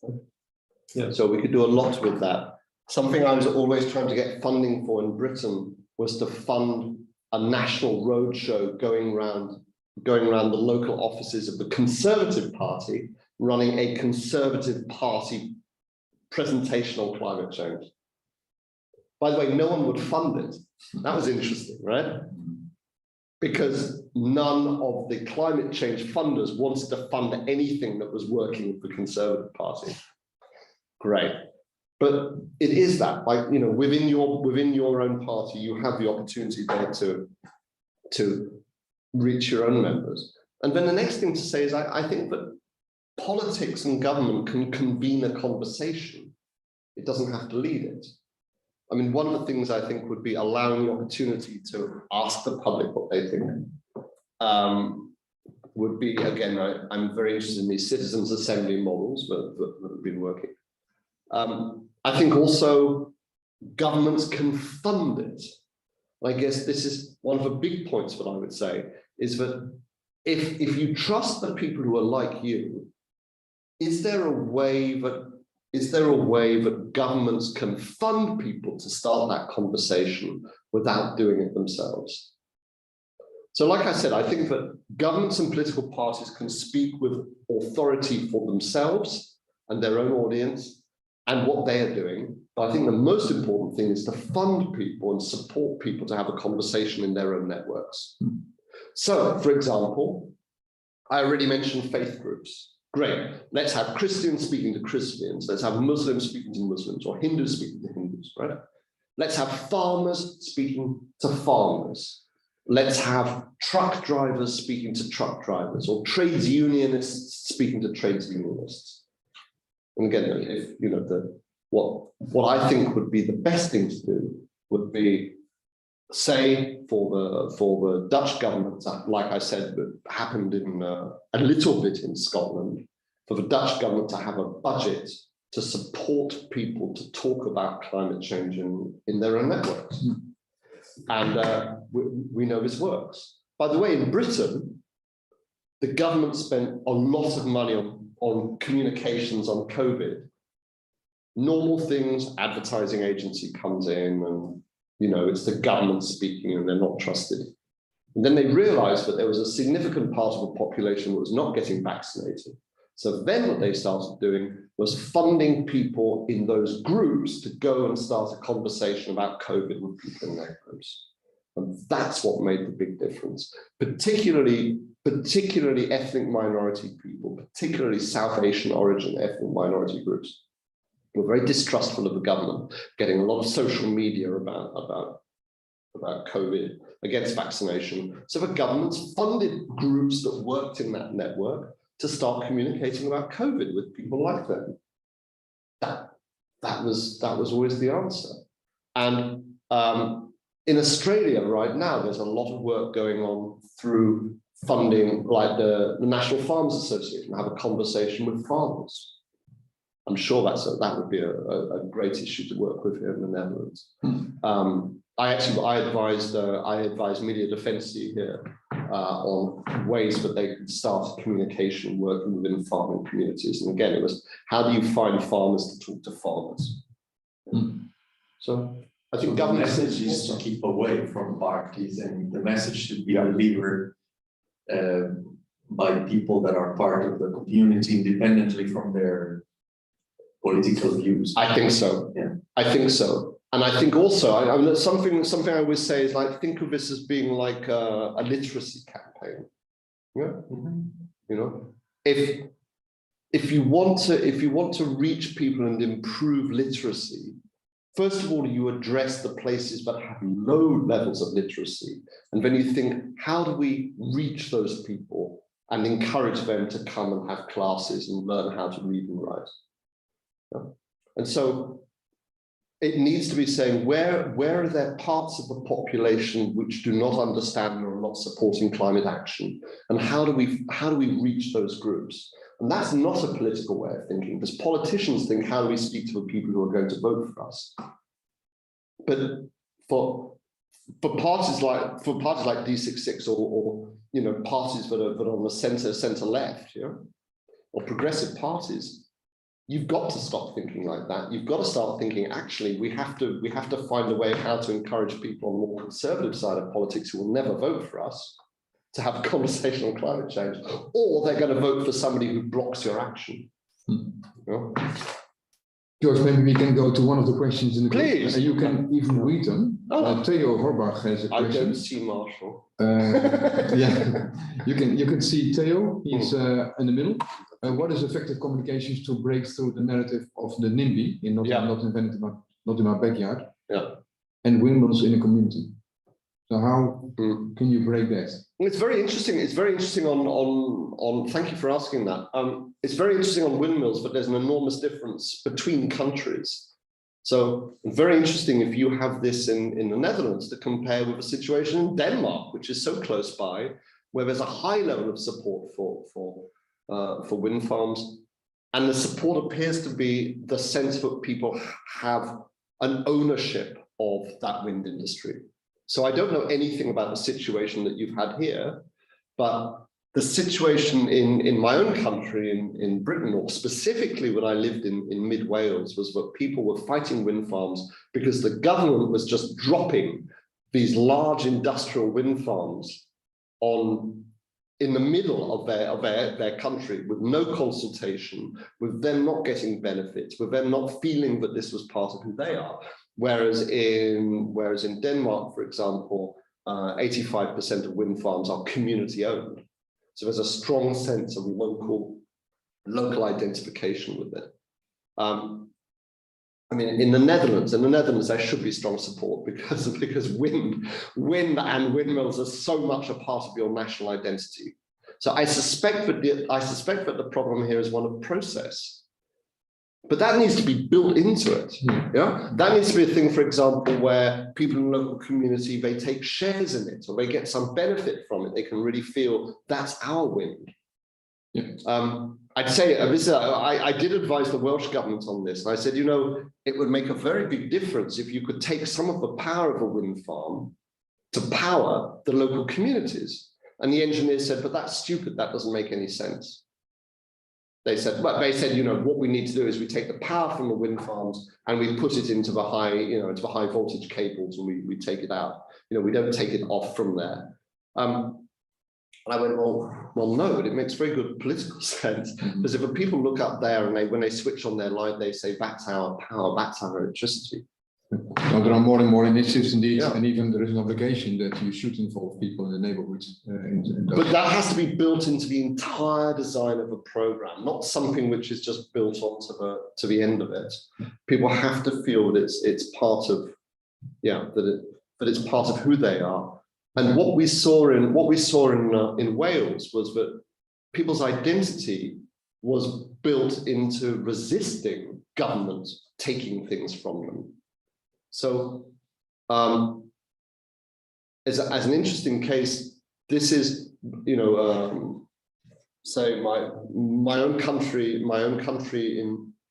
Yeah. So we could do a lot with that. Something I was always trying to get funding for in Britain was to fund a national roadshow going around the local offices of the Conservative Party, running a Conservative Party presentation on climate change. By the way, no one would fund it. That was interesting, right? Because none of the climate change funders wanted to fund anything that was working with the Conservative Party. Great. But it is that, like, you know, within your own party, you have the opportunity there to reach your own members. And then the next thing to say is I think that politics and government can convene a conversation. It doesn't have to lead it. I mean, one of the things I think would be allowing the opportunity to ask the public what they think. Would be, again, I'm very interested in these citizens' assembly models that have been working. I think also governments can fund it. I guess this is one of the big points that I would say is that if you trust the people who are like you, is there a way that governments can fund people to start that conversation without doing it themselves? So like I said, I think that governments and political parties can speak with authority for themselves and their own audience and what they are doing. But I think the most important thing is to fund people and support people to have a conversation in their own networks. So, for example, I already mentioned faith groups. Great, let's have Christians speaking to Christians, let's have Muslims speaking to Muslims, or Hindus speaking to Hindus, right? Let's have farmers speaking to farmers. Let's have truck drivers speaking to truck drivers, or trades unionists speaking to trades unionists. And again, if you know what I think would be the best thing to do would be, say, for the Dutch government, like I said, that happened in a little bit in Scotland, for the Dutch government to have a budget to support people to talk about climate change in their own networks. And we know this works. By the way, in Britain, the government spent a lot of money on communications on COVID. Normal things, advertising agency comes in and, it's the government speaking and they're not trusted. And then they realized that there was a significant part of the population that was not getting vaccinated. So then what they started doing was funding people in those groups to go and start a conversation about COVID with people in their groups. And that's what made the big difference, particularly ethnic minority people, particularly South Asian origin ethnic minority groups. Were very distrustful of the government, getting a lot of social media about COVID, against vaccination. So the government's funded groups that worked in that network to start communicating about COVID with people like them. That was always the answer. And in Australia right now, there's a lot of work going on through funding, like the National Farmers Association, have a conversation with farmers. I'm sure that would be a great issue to work with here in the Netherlands. I advised Media Defensie here on ways that they could start communication working within farming communities. And again, it was, how do you find farmers to talk to farmers? So I think the message is to keep away from parties, and the message should be delivered by people that are part of the community independently from their political views. I think so. Yeah. I think so. And I think also, I mean, something I always say is, like, think of this as being like a literacy campaign. Yeah. If you want to reach people and improve literacy, first of all, you address the places that have low levels of literacy, and then you think, how do we reach those people and encourage them to come and have classes and learn how to read and write? Yeah. And so it needs to be saying, where are there parts of the population which do not understand and are not supporting climate action, and how do we reach those groups? And that's not a political way of thinking, because politicians think, how do we speak to the people who are going to vote for us? But for parties like D66 or parties that are on the center left, or progressive parties, you've got to stop thinking like that. You've got to start thinking, actually, we have to find a way of how to encourage people on the more conservative side of politics who will never vote for us to have a conversation on climate change, or they're going to vote for somebody who blocks your action. George, maybe we can go to one of the questions in the Please. And you can even read them. Theo Horbach has a question. I don't see Marshall. Yeah, you can see Theo. He's in the middle. What is effective communications to break through the narrative of the NIMBY in not in our backyard? Yeah. And windmills in a community. So how can you break that? It's very interesting. It's very interesting on. Thank you for asking that. It's very interesting on windmills, but there's an enormous difference between countries. So very interesting if you have this in the Netherlands to compare with a situation in Denmark, which is so close by, where there's a high level of support for wind farms, and the support appears to be the sense that people have an ownership of that wind industry. So I don't know anything about the situation that you've had here, but the situation in my own country, in Britain, or specifically when I lived in mid Wales, was that people were fighting wind farms because the government was just dropping these large industrial wind farms in the middle of their country with no consultation, with them not getting benefits, with them not feeling that this was part of who they are. Whereas in Denmark, for example, 85% of wind farms are community owned. So there's a strong sense of local identification with it. I mean, in the Netherlands, there should be strong support because wind and windmills are so much a part of your national identity. So I suspect that the problem here is one of process. But that needs to be built into it. Yeah, that needs to be a thing, for example, where people in the local community, they take shares in it, or they get some benefit from it. They can really feel that's our wind. Yeah. I'd say I did advise the Welsh government on this, and I said, it would make a very big difference if you could take some of the power of a wind farm to power the local communities. And the engineers said, but that's stupid, that doesn't make any sense. They said, what we need to do is we take the power from the wind farms and we put it into the high, into the high voltage cables, and we take it out. We don't take it off from there. And I went, well, no, it makes very good political sense. Because if people look up there and when they switch on their light, they say, that's our power, that's our electricity. Now, there are more and more initiatives indeed, and even there is an obligation that you should involve people in the neighborhood. But that has to be built into the entire design of a program, not something which is just built onto the end of it. People have to feel that it's part of, that it's part of who they are. And what we saw in Wales was that people's identity was built into resisting government taking things from them. So, as an interesting case, this is, say my own country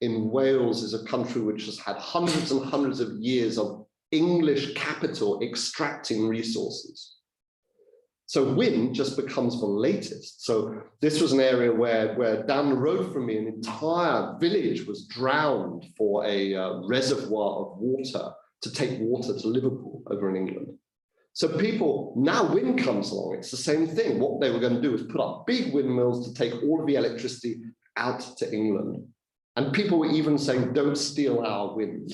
in Wales is a country which has had hundreds and hundreds of years of English capital extracting resources. So wind just becomes the latest. So this was an area where down the road from me, an entire village was drowned for a reservoir of water to take water to Liverpool over in England. So now wind comes along, it's the same thing. What they were going to do is put up big windmills to take all of the electricity out to England. And people were even saying, don't steal our wind.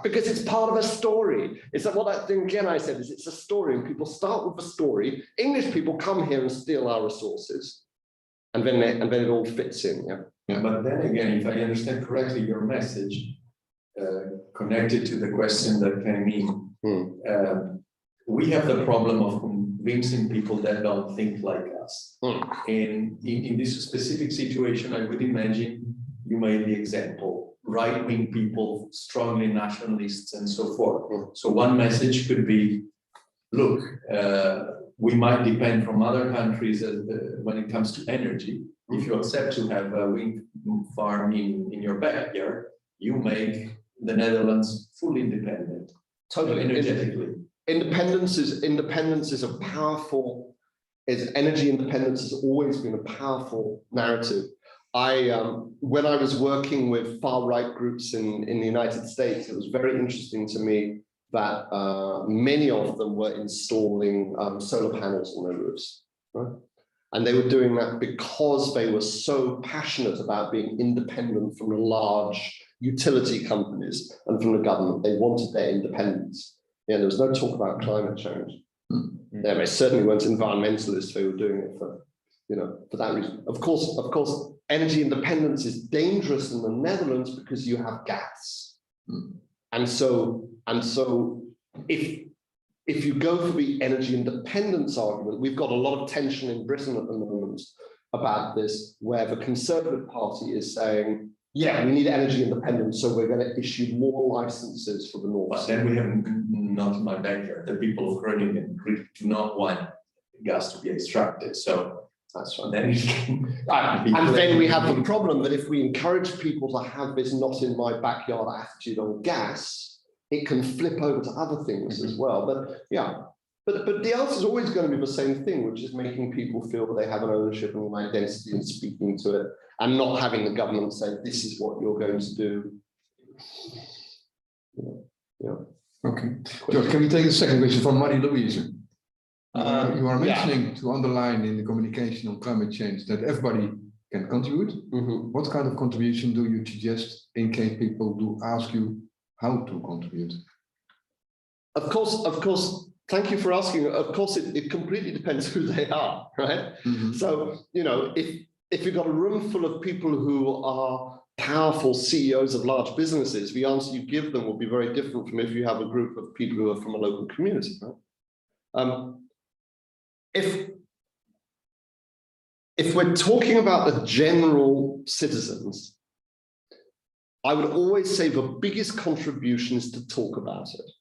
Because it's part of a story. It's like what that thing again I said is it's a story, and people start with a story. English people come here and steal our resources. And then it all fits in, Yeah, but then again, if I understand correctly, your message connected to the question that came in, we have the problem of convincing people that don't think like us. And in this specific situation, I would imagine you made the example, right-wing people, strongly nationalists, and so forth. So one message could be, look, we might depend from other countries when it comes to energy. If you accept to have a wind farm in your backyard, you make the Netherlands fully independent, totally energetically. Independence is a powerful, energy independence has always been a powerful narrative. When I was working with far-right groups in the United States, it was very interesting to me that many of them were installing solar panels on their roofs, right? And they were doing that because they were so passionate about being independent from the large utility companies and from the government. They wanted their independence. There was no talk about climate change. They certainly weren't environmentalists. They were doing it for that reason. Of course, energy independence is dangerous in the Netherlands because you have gas. And so if you go for the energy independence argument, we've got a lot of tension in Britain at the moment about this, where the Conservative Party is saying, yeah, we need energy independence, so we're going to issue more licenses for the North. But then we have not in my backyard. The people of Groningen really do not want gas to be extracted. So that's right. Then then we have the problem that if we encourage people to have this not in my backyard attitude on gas, it can flip over to other things as well. But but the answer is always going to be the same thing, which is making people feel that they have an ownership and an identity and speaking to it, and not having the government say, this is what you're going to do. Okay. George, can we take the second question from Marie-Louise? You are mentioning to underline in the communication on climate change that everybody can contribute. What kind of contribution do you suggest in case people do ask you how to contribute? Of course, thank you for asking. Of course, it completely depends who they are, right? So, if you've got a room full of people who are powerful CEOs of large businesses, the answer you give them will be very different from if you have a group of people who are from a local community, right? If we're talking about the general citizens, I would always say the biggest contribution is to talk about it.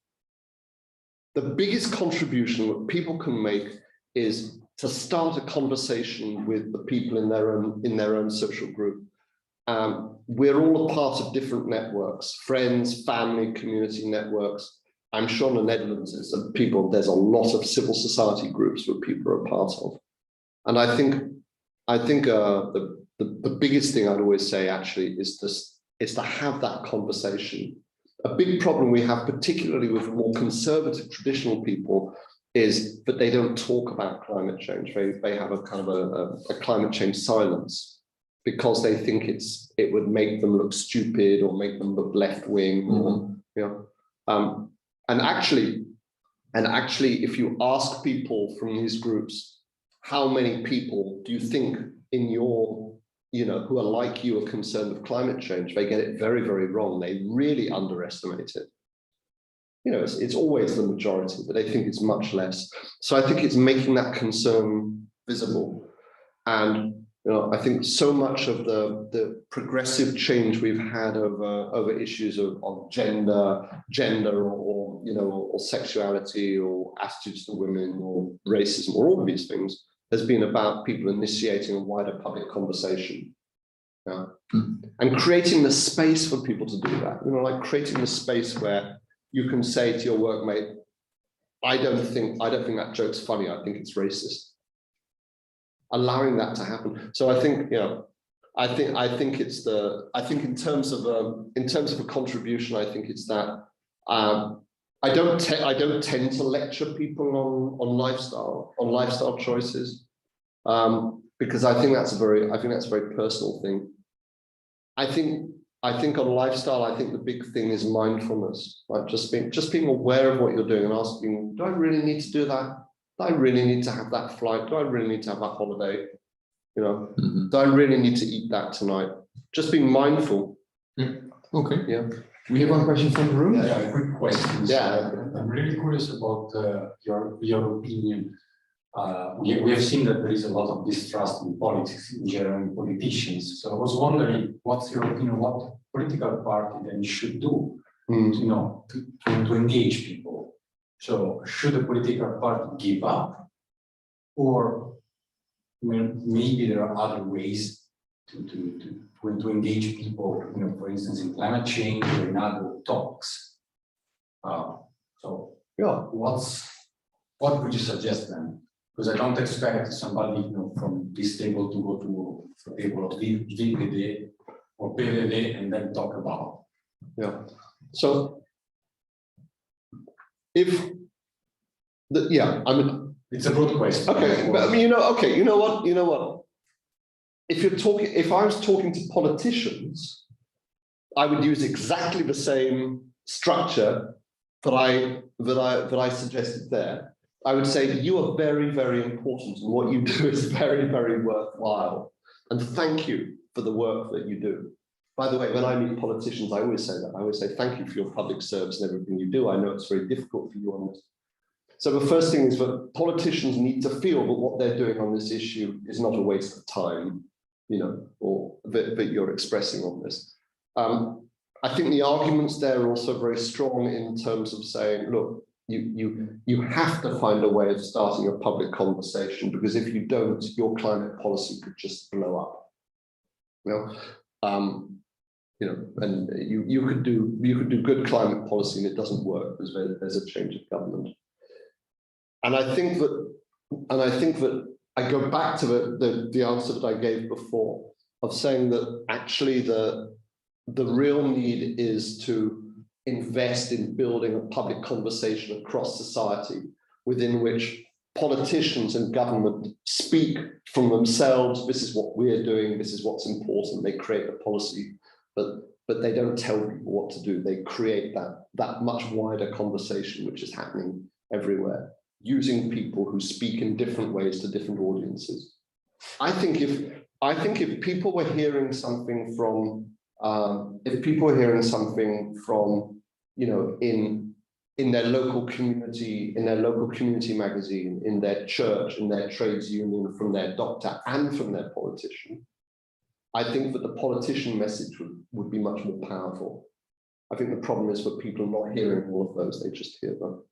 The biggest contribution that people can make is to start a conversation with the people in their own social group. We're all a part of different networks, friends, family, community networks. I'm sure in the Netherlands there's a lot of civil society groups that people are a part of. And I think the biggest thing I'd always say actually is to have that conversation. A big problem we have, particularly with more conservative traditional people, is that they don't talk about climate change. They have a kind of a climate change silence because they think it would make them look stupid or make them look left-wing, or, you know. And actually, if you ask people from these groups, how many people do you think in your, you know, who are like you are concerned with climate change, they get it very, very wrong. They really underestimate it. You know, it's always the majority, but they think it's much less. So I think it's making that concern visible. And, you know, I think so much of the progressive change we've had over issues of gender, or you know, or sexuality, or attitudes to women, or racism, or all of these things, has been about people initiating a wider public conversation, and creating the space for people to do that. You know, like creating the space where you can say to your workmate, I don't think that joke's funny. I think it's racist. Allowing that to happen. So I think, you know, I think in terms of a contribution, I think it's that I don't tend to lecture people on lifestyle choices, because I think that's a very personal thing. I think on lifestyle, I think the big thing is mindfulness, like just being aware of what you're doing and asking, do I really need to do that? Do I really need to have that flight? Do I really need to have that holiday? You know, do I really need to eat that tonight? Just being mindful. Yeah. Okay. Yeah. We have one question from the room. Yeah, quick question. Yeah. I'm really curious about your opinion. We have seen that there is a lot of distrust in politics in general, in politicians. So I was wondering, what's your opinion? What political party then should do, you know, to engage people? So should a political party give up, or maybe there are other ways to engage people, you know, for instance, in climate change or in other talks. So Yeah. What would you suggest then? Because I don't expect somebody, you know, from this table to go to the table of VPD or PVD and then talk about. Yeah. So I mean, it's a broad question. Okay, but I mean, you know what? If I was talking to politicians, I would use exactly the same structure that I suggested there. I would say you are very, very important, and what you do is very, very worthwhile. And thank you for the work that you do. By the way, when I meet politicians, I always say that. I always say thank you for your public service and everything you do. I know it's very difficult for you on this. So the first thing is that politicians need to feel that what they're doing on this issue is not a waste of time, you know, or that you're expressing on this. I think the arguments there are also very strong in terms of saying, look, you have to find a way of starting a public conversation, because if you don't, your climate policy could just blow up. You know, and you could do good climate policy and it doesn't work because there's a change of government. And I think that I go back to the answer that I gave before of saying that actually the real need is to invest in building a public conversation across society within which politicians and government speak from themselves. This is what we're doing. This is what's important. They create the policy, but they don't tell people what to do. They create that much wider conversation, which is happening everywhere, using people who speak in different ways to different audiences. I think if people were hearing something from, you know, in their local community, magazine, in their church, in their trades union, from their doctor and from their politician, I think that the politician message would be much more powerful. I think the problem is that people are not hearing all of those, they just hear them.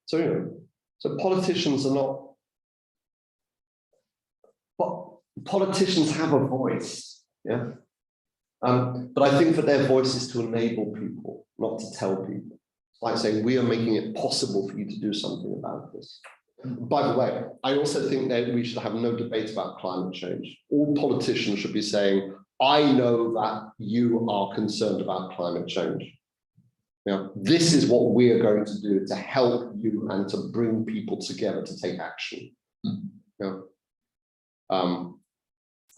So, you know, so politicians are not, but politicians have a voice, yeah? But I think that their voice is to enable people, not to tell people. like saying, we are making it possible for you to do something about this. By the way, I also think that we should have no debate about climate change. All politicians should be saying, I know that you are concerned about climate change. This is what we are going to do to help you and to bring people together to take action.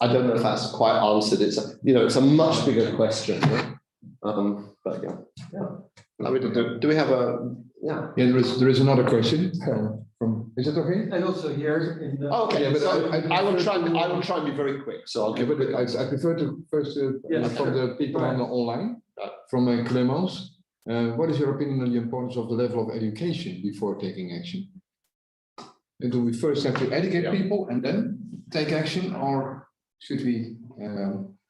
I don't know if that's quite answered. It's a, it's a much bigger question. But do we have a there is another question from is it okay? And also here in the. Okay, Yeah, but so I will try to- and be very quick. So I'll give but I prefer to first Yes, from sure. the people on the online Yeah. from Clemens. What is your opinion on the importance of the level of education before taking action? And do we first have to educate people and then take action, or should we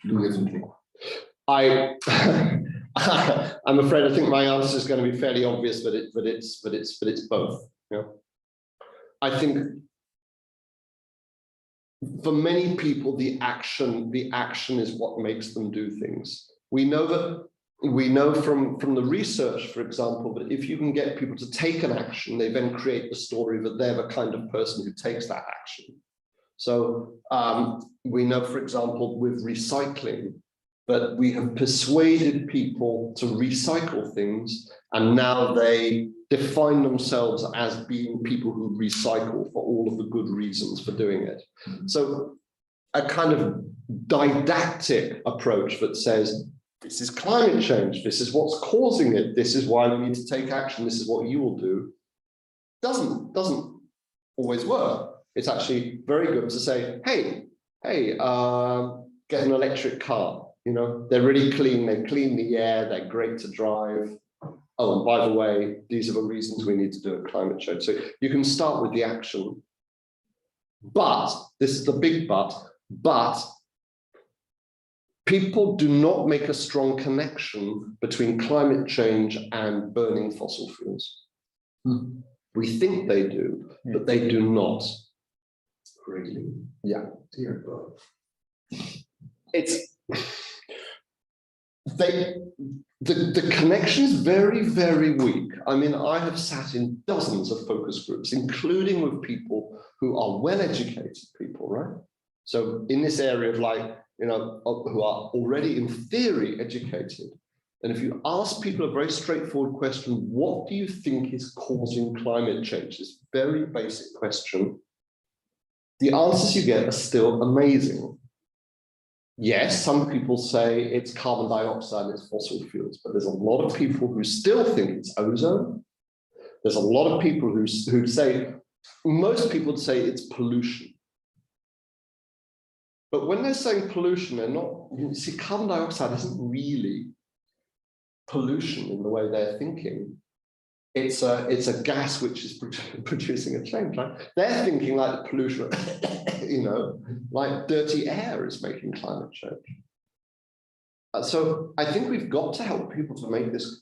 do differently? I'm afraid I think my answer is going to be fairly obvious, but it's both. I think for many people, the action is what makes them do things. We know from the research, for example, that if you can get people to take an action, they then create the story that they're the kind of person who takes that action. So we know, for example, with recycling, that we have persuaded people to recycle things, and now they define themselves as being people who recycle for all of the good reasons for doing it. So a kind of didactic approach that says, this is climate change, this is what's causing it, this is why we need to take action, this is what you will do, doesn't always work. It's actually very good to say, hey, get an electric car. They're really clean, they clean the air, they're great to drive. Oh, and by the way, these are the reasons we need to do a climate change. So you can start with the action, but this is the big but people do not make a strong connection between climate change and burning fossil fuels. We think they do, but they do not. Really? Yeah. Dear God. The connection is very, very weak. I mean, I have sat in dozens of focus groups, including with people who are well-educated people, right? So in this area of who are already in theory educated. And if you ask people a very straightforward question, what do you think is causing climate change? This very basic question. The answers you get are still amazing. Yes, some people say it's carbon dioxide, it's fossil fuels, but there's a lot of people who still think it's ozone. There's a lot of people who say, most people say it's pollution. But when they're saying pollution, they're not, see, carbon dioxide isn't really pollution in the way they're thinking. It's a gas which is producing a change, right? They're thinking like the pollution, like dirty air is making climate change. So I think we've got to help people to make this.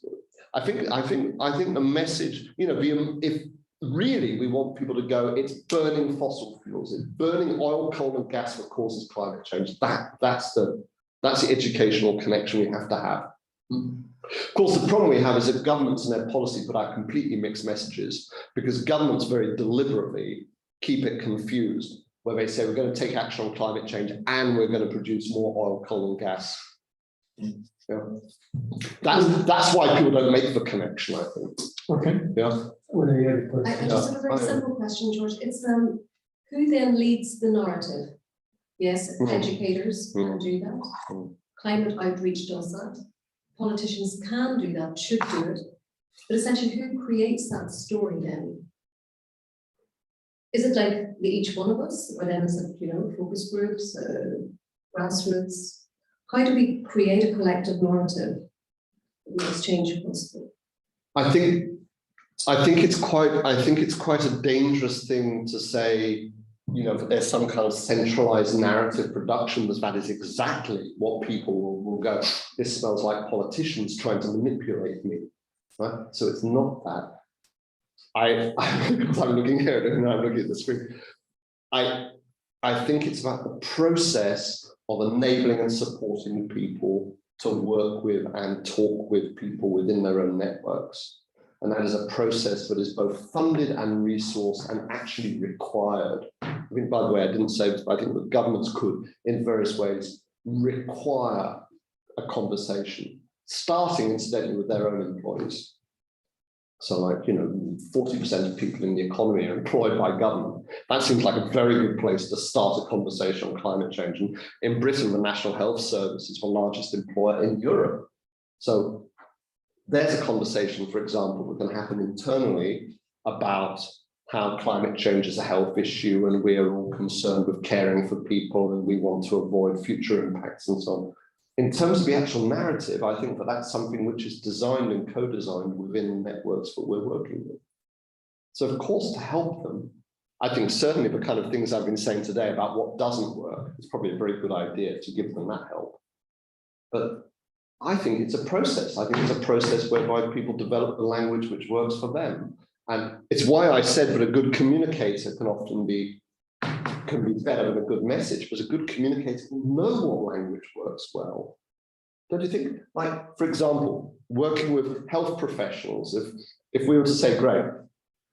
I think the message, if really we want people to go, it's burning fossil fuels, it's burning oil, coal, and gas that causes climate change. That's the educational connection we have to have. Of course, the problem we have is that governments and their policy put out completely mixed messages, because governments very deliberately keep it confused, where they say we're going to take action on climate change and we're going to produce more oil, coal, and gas. That's why people don't make the connection, I think. Okay. Yeah. I just have a very simple question, George. It's who then leads the narrative? Yes, educators can do that. Climate outreach does that. Politicians can do that, should do it. But essentially, who creates that story then? Is it like each one of us, or then is it, focus groups, grassroots? How do we create a collective narrative that makes change possible? I think it's quite a dangerous thing to say, there's some kind of centralized narrative production, because that is exactly what people will go, this smells like politicians trying to manipulate me, right? So it's not that. Because I'm looking here and I'm looking at the screen. I think it's about the process of enabling and supporting people to work with and talk with people within their own networks. And that is a process that is both funded and resourced and actually required. I mean, by the way, I didn't say this, but I think that governments could, in various ways, require a conversation, starting incidentally with their own employees. So like, 40% of people in the economy are employed by government. That seems like a very good place to start a conversation on climate change. And in Britain, the National Health Service is the largest employer in Europe. So there's a conversation, for example, that can happen internally about how climate change is a health issue and we are all concerned with caring for people and we want to avoid future impacts and so on. In terms of the actual narrative, I think that that's something which is designed and co-designed within networks that we're working with. So of course, to help them, I think certainly the kind of things I've been saying today about what doesn't work, it's probably a very good idea to give them that help. But I think it's a process. I think it's a process whereby people develop the language which works for them. And it's why I said that a good communicator can often be better than a good message, because a good communicator will know what language works well. Don't you think? Like, for example, working with health professionals, if we were to say, great,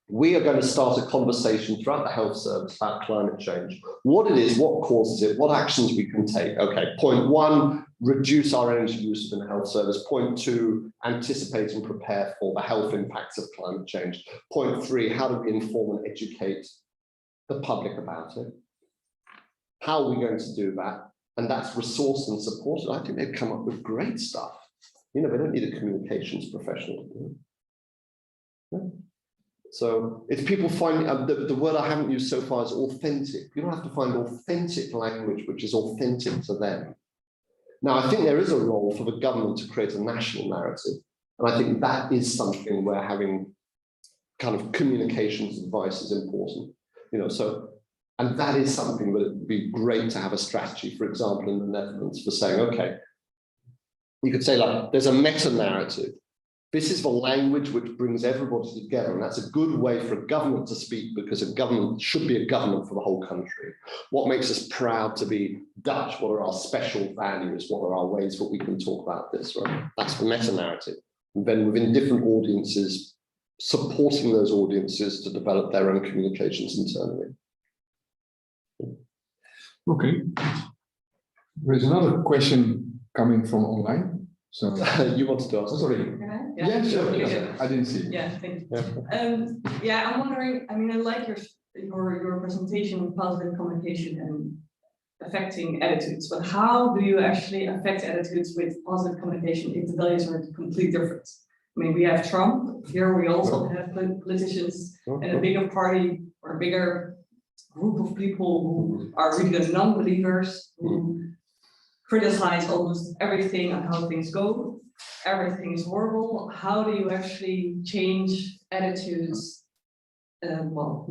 we are going to start a conversation throughout the health service about climate change, what it is, what causes it, what actions we can take. Okay, point 1, reduce our energy use within the health service. Point 2, anticipate and prepare for the health impacts of climate change. Point 3, how do we inform and educate the public about it? How are we going to do that? And that's resourced and supported. I think they've come up with great stuff. They don't need a communications professional to do it. Yeah. So it's people finding, the word I haven't used so far is authentic. You don't have to find authentic language which is authentic to them. Now, I think there is a role for the government to create a national narrative. And I think that is something where having kind of communications advice is important. And that is something that would be great to have a strategy, for example, in the Netherlands for saying, okay, you could say like, there's a meta-narrative. This is the language which brings everybody together. And that's a good way for a government to speak, because a government should be a government for the whole country. What makes us proud to be Dutch? What are our special values? What are our ways that we can talk about this, right? That's the meta-narrative. And then within different audiences, supporting those audiences to develop their own communications internally. Okay. There is another question coming from online. So you wanted to ask? Oh, sorry. Can I? Yeah, sure. Yeah. I didn't see. Yeah, thank you. Yeah. Yeah, I'm wondering, I mean, I like your presentation on positive communication and affecting attitudes, but how do you actually affect attitudes with positive communication if the values are completely different? I mean, we have Trump, here we also have politicians and a bigger party or a bigger group of people who are really the non-believers, who criticize almost everything and how things go. Everything is horrible. How do you actually change attitudes? Well,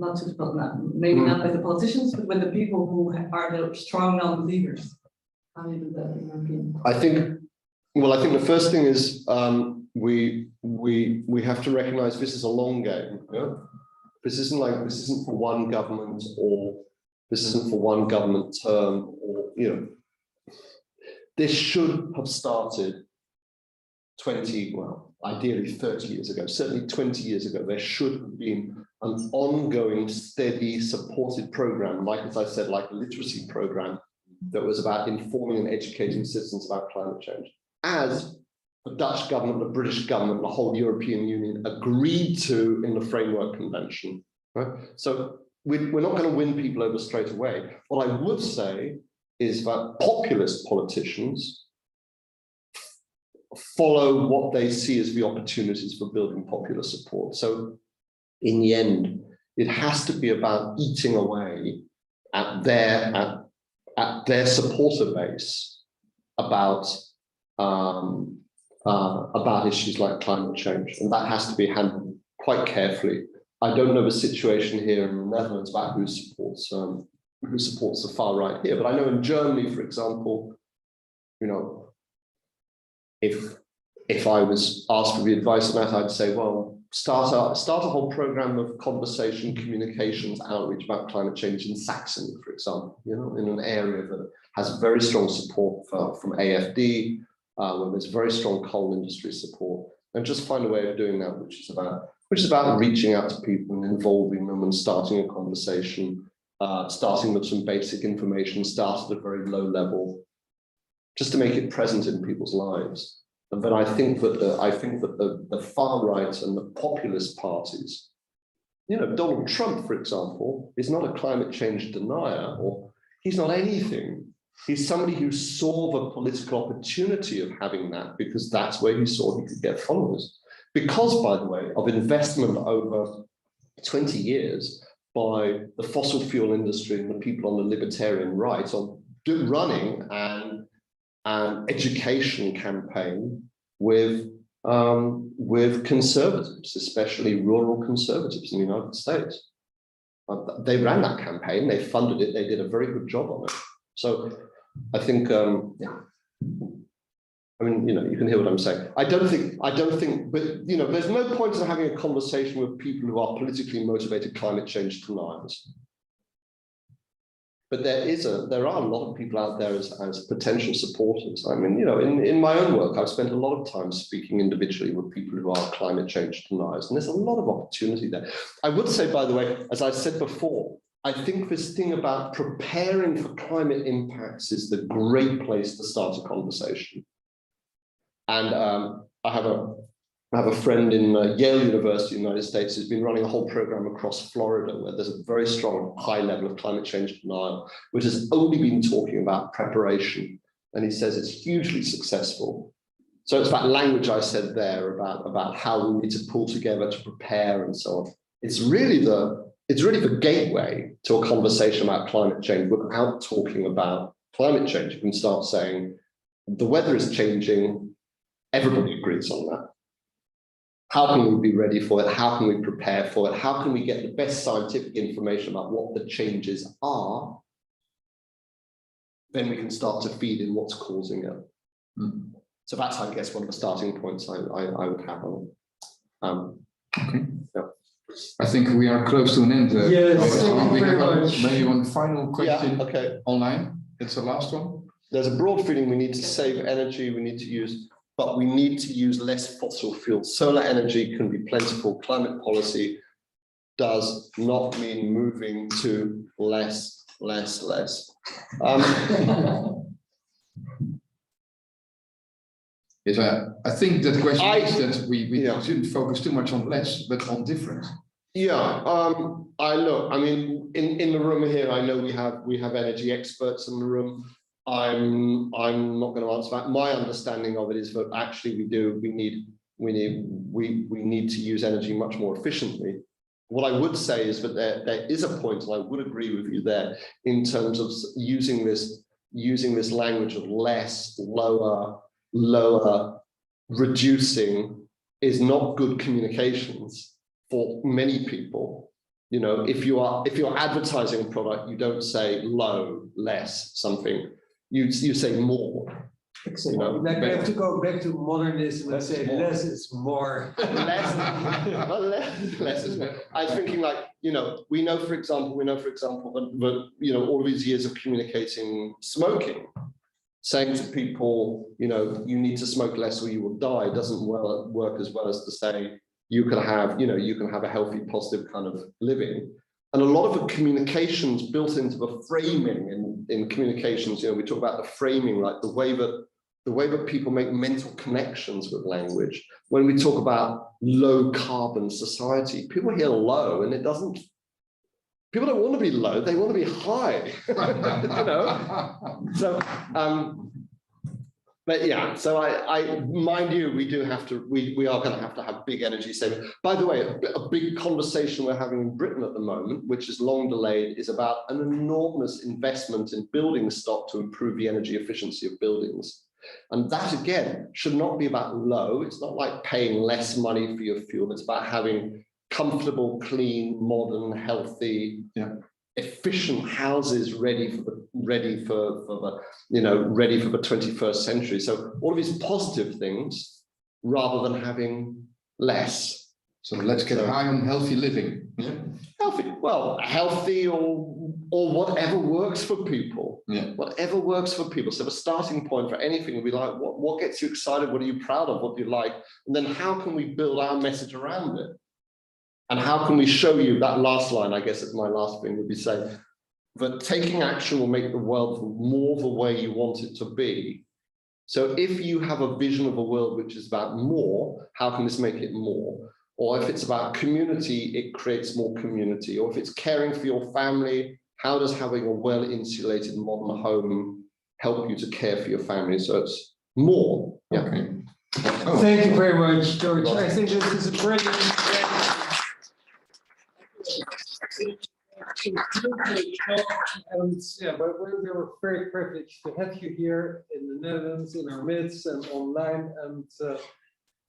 maybe not with the politicians, but with the people who are the strong non-believers. How do you do that in your opinion? I think the first thing is we have to recognize this is a long game. Yeah? This isn't for one government, or this isn't for one government term, or this should have started 20, well, ideally 30 years ago, certainly 20 years ago. There should have been an ongoing, steady, supported program, like, as I said, like a literacy program that was about informing and educating citizens about climate change. As the Dutch government, the British government, the whole European Union agreed to in the Framework Convention. Right? So we're not going to win people over straight away. What I would say is that populist politicians follow what they see as the opportunities for building popular support. So in the end, it has to be about eating away at their supporter base about issues like climate change, and that has to be handled quite carefully. I don't know the situation here in the Netherlands about who supports the far right here, but I know in Germany, for example, if I was asked for the advice on that, I'd say, well, start a whole program of conversation, communications, outreach about climate change in Saxony, for example, in an area that has very strong support from AFD, where there's very strong coal industry support, and just find a way of doing that, which is about reaching out to people and involving them and starting a conversation, starting with some basic information, start at a very low level, just to make it present in people's lives. But I think that the far right and the populist parties, you know, Donald Trump, for example, is not a climate change denier, or he's not anything. He's somebody who saw the political opportunity of having that, because that's where he saw he could get followers. Because, by the way, of investment over 20 years by the fossil fuel industry and the people on the libertarian right on running an education campaign with conservatives, especially rural conservatives in the United States. They ran that campaign, they funded it, they did a very good job on it. So I think, yeah. I mean, you know, you can hear what I'm saying. I don't think, but you know, there's no point in having a conversation with people who are politically motivated climate change deniers. But there are a lot of people out there as potential supporters. I mean, you know, in my own work, I've spent a lot of time speaking individually with people who are climate change deniers, and there's a lot of opportunity there. I would say, by the way, as I said before, I think this thing about preparing for climate impacts is the great place to start a conversation. And I have a friend in Yale University in the United States who's been running a whole program across Florida where there's a very strong high level of climate change denial, which has only been talking about preparation. And he says it's hugely successful. So it's that language I said there about how we need to pull together to prepare and so on. It's really the gateway to a conversation about climate change without talking about climate change. You can start saying the weather is changing. Everybody agrees on that. How can we be ready for it? How can we prepare for it? How can we get the best scientific information about what the changes are? Then we can start to feed in what's causing it. Mm. So that's, I guess, one of the starting points I would have on it. Okay. Yeah. I think we are close to an end. Yes, thank you very much. Maybe one final question. Yeah, okay. Online. It's the last one. There's a broad feeling we need to save energy, but we need to use less fossil fuels. Solar energy can be plentiful. Climate policy does not mean moving to less. Yes, I think that question is that we shouldn't focus too much on less, but on different. Yeah, I mean, in the room here, I know we have energy experts in the room. I'm not going to answer that. My understanding of it is that actually we need to use energy much more efficiently. What I would say is that there is a point, and I would agree with you there, in terms of using this language of less, lower, reducing is not good communications for many people. You know, if you're advertising a product, you don't say low, less, something. You say more. Exactly. You know, like we have to go back to modernism and say less is more. less is more. I was thinking, like, you know, we know for example that you know, all of these years of communicating smoking, saying to people, you know, you need to smoke less or you will die, doesn't work as well as to say you can have a healthy, positive kind of living. And a lot of the communications built into the framing in communications, you know, we talk about the framing, like the way that people make mental connections with language. When we talk about low carbon society, people hear low and people don't want to be low, they want to be high, you know? So, but yeah, so I mind you, we are going to have big energy saving. By the way, a big conversation we're having in Britain at the moment, which is long delayed, is about an enormous investment in building stock to improve the energy efficiency of buildings. And that, again, should not be about low. It's not like paying less money for your fuel. It's about having comfortable, clean, modern, healthy, efficient houses ready for the 21st century. So all of these positive things rather than having less. So let's get high on healthy living. Yeah. Healthy or whatever works for people. Yeah. Whatever works for people. So the starting point for anything would be like, what gets you excited? What are you proud of? What do you like? And then how can we build our message around it? And how can we show you that last line? I guess it's my last thing would be say that taking action will make the world more the way you want it to be. So if you have a vision of a world which is about more, how can this make it more? Or if it's about community, it creates more community. Or if it's caring for your family, how does having a well-insulated modern home help you to care for your family? So it's more. Yeah. Okay. Thank you very much, George. I think this is a brilliant. And yeah, but we were very privileged to have you here in the Netherlands, in our midst and online. And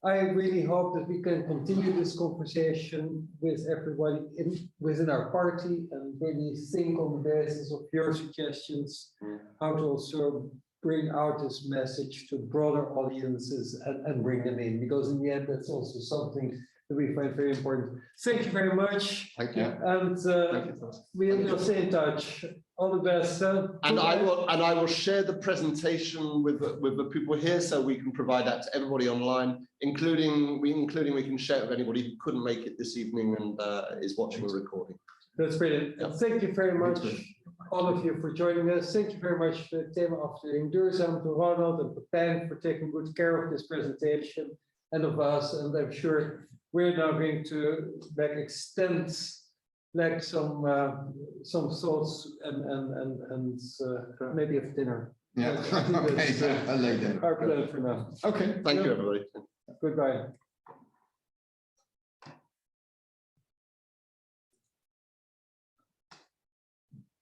I really hope that we can continue this conversation with everybody within our party and really think on the basis of your suggestions, how to also bring out this message to broader audiences and bring them in, because in the end, that's also something that we find very important. Thank you very much. Thank you. And we'll stay in touch. All the best. And I will share the presentation with the people here, so we can provide that to everybody online, including we can share it with anybody who couldn't make it this evening and is watching the recording. That's brilliant. Yeah. Thank you very much, all of you, for joining us. Thank you very much to Thema Afdeling Duurzaam, to Ronald and Pepijn for taking good care of this presentation and of us. And I'm sure we're now going to extend some thoughts and maybe have dinner. Yeah. Okay. I like that. Our plan for now. Okay. Thank you, everybody. Goodbye.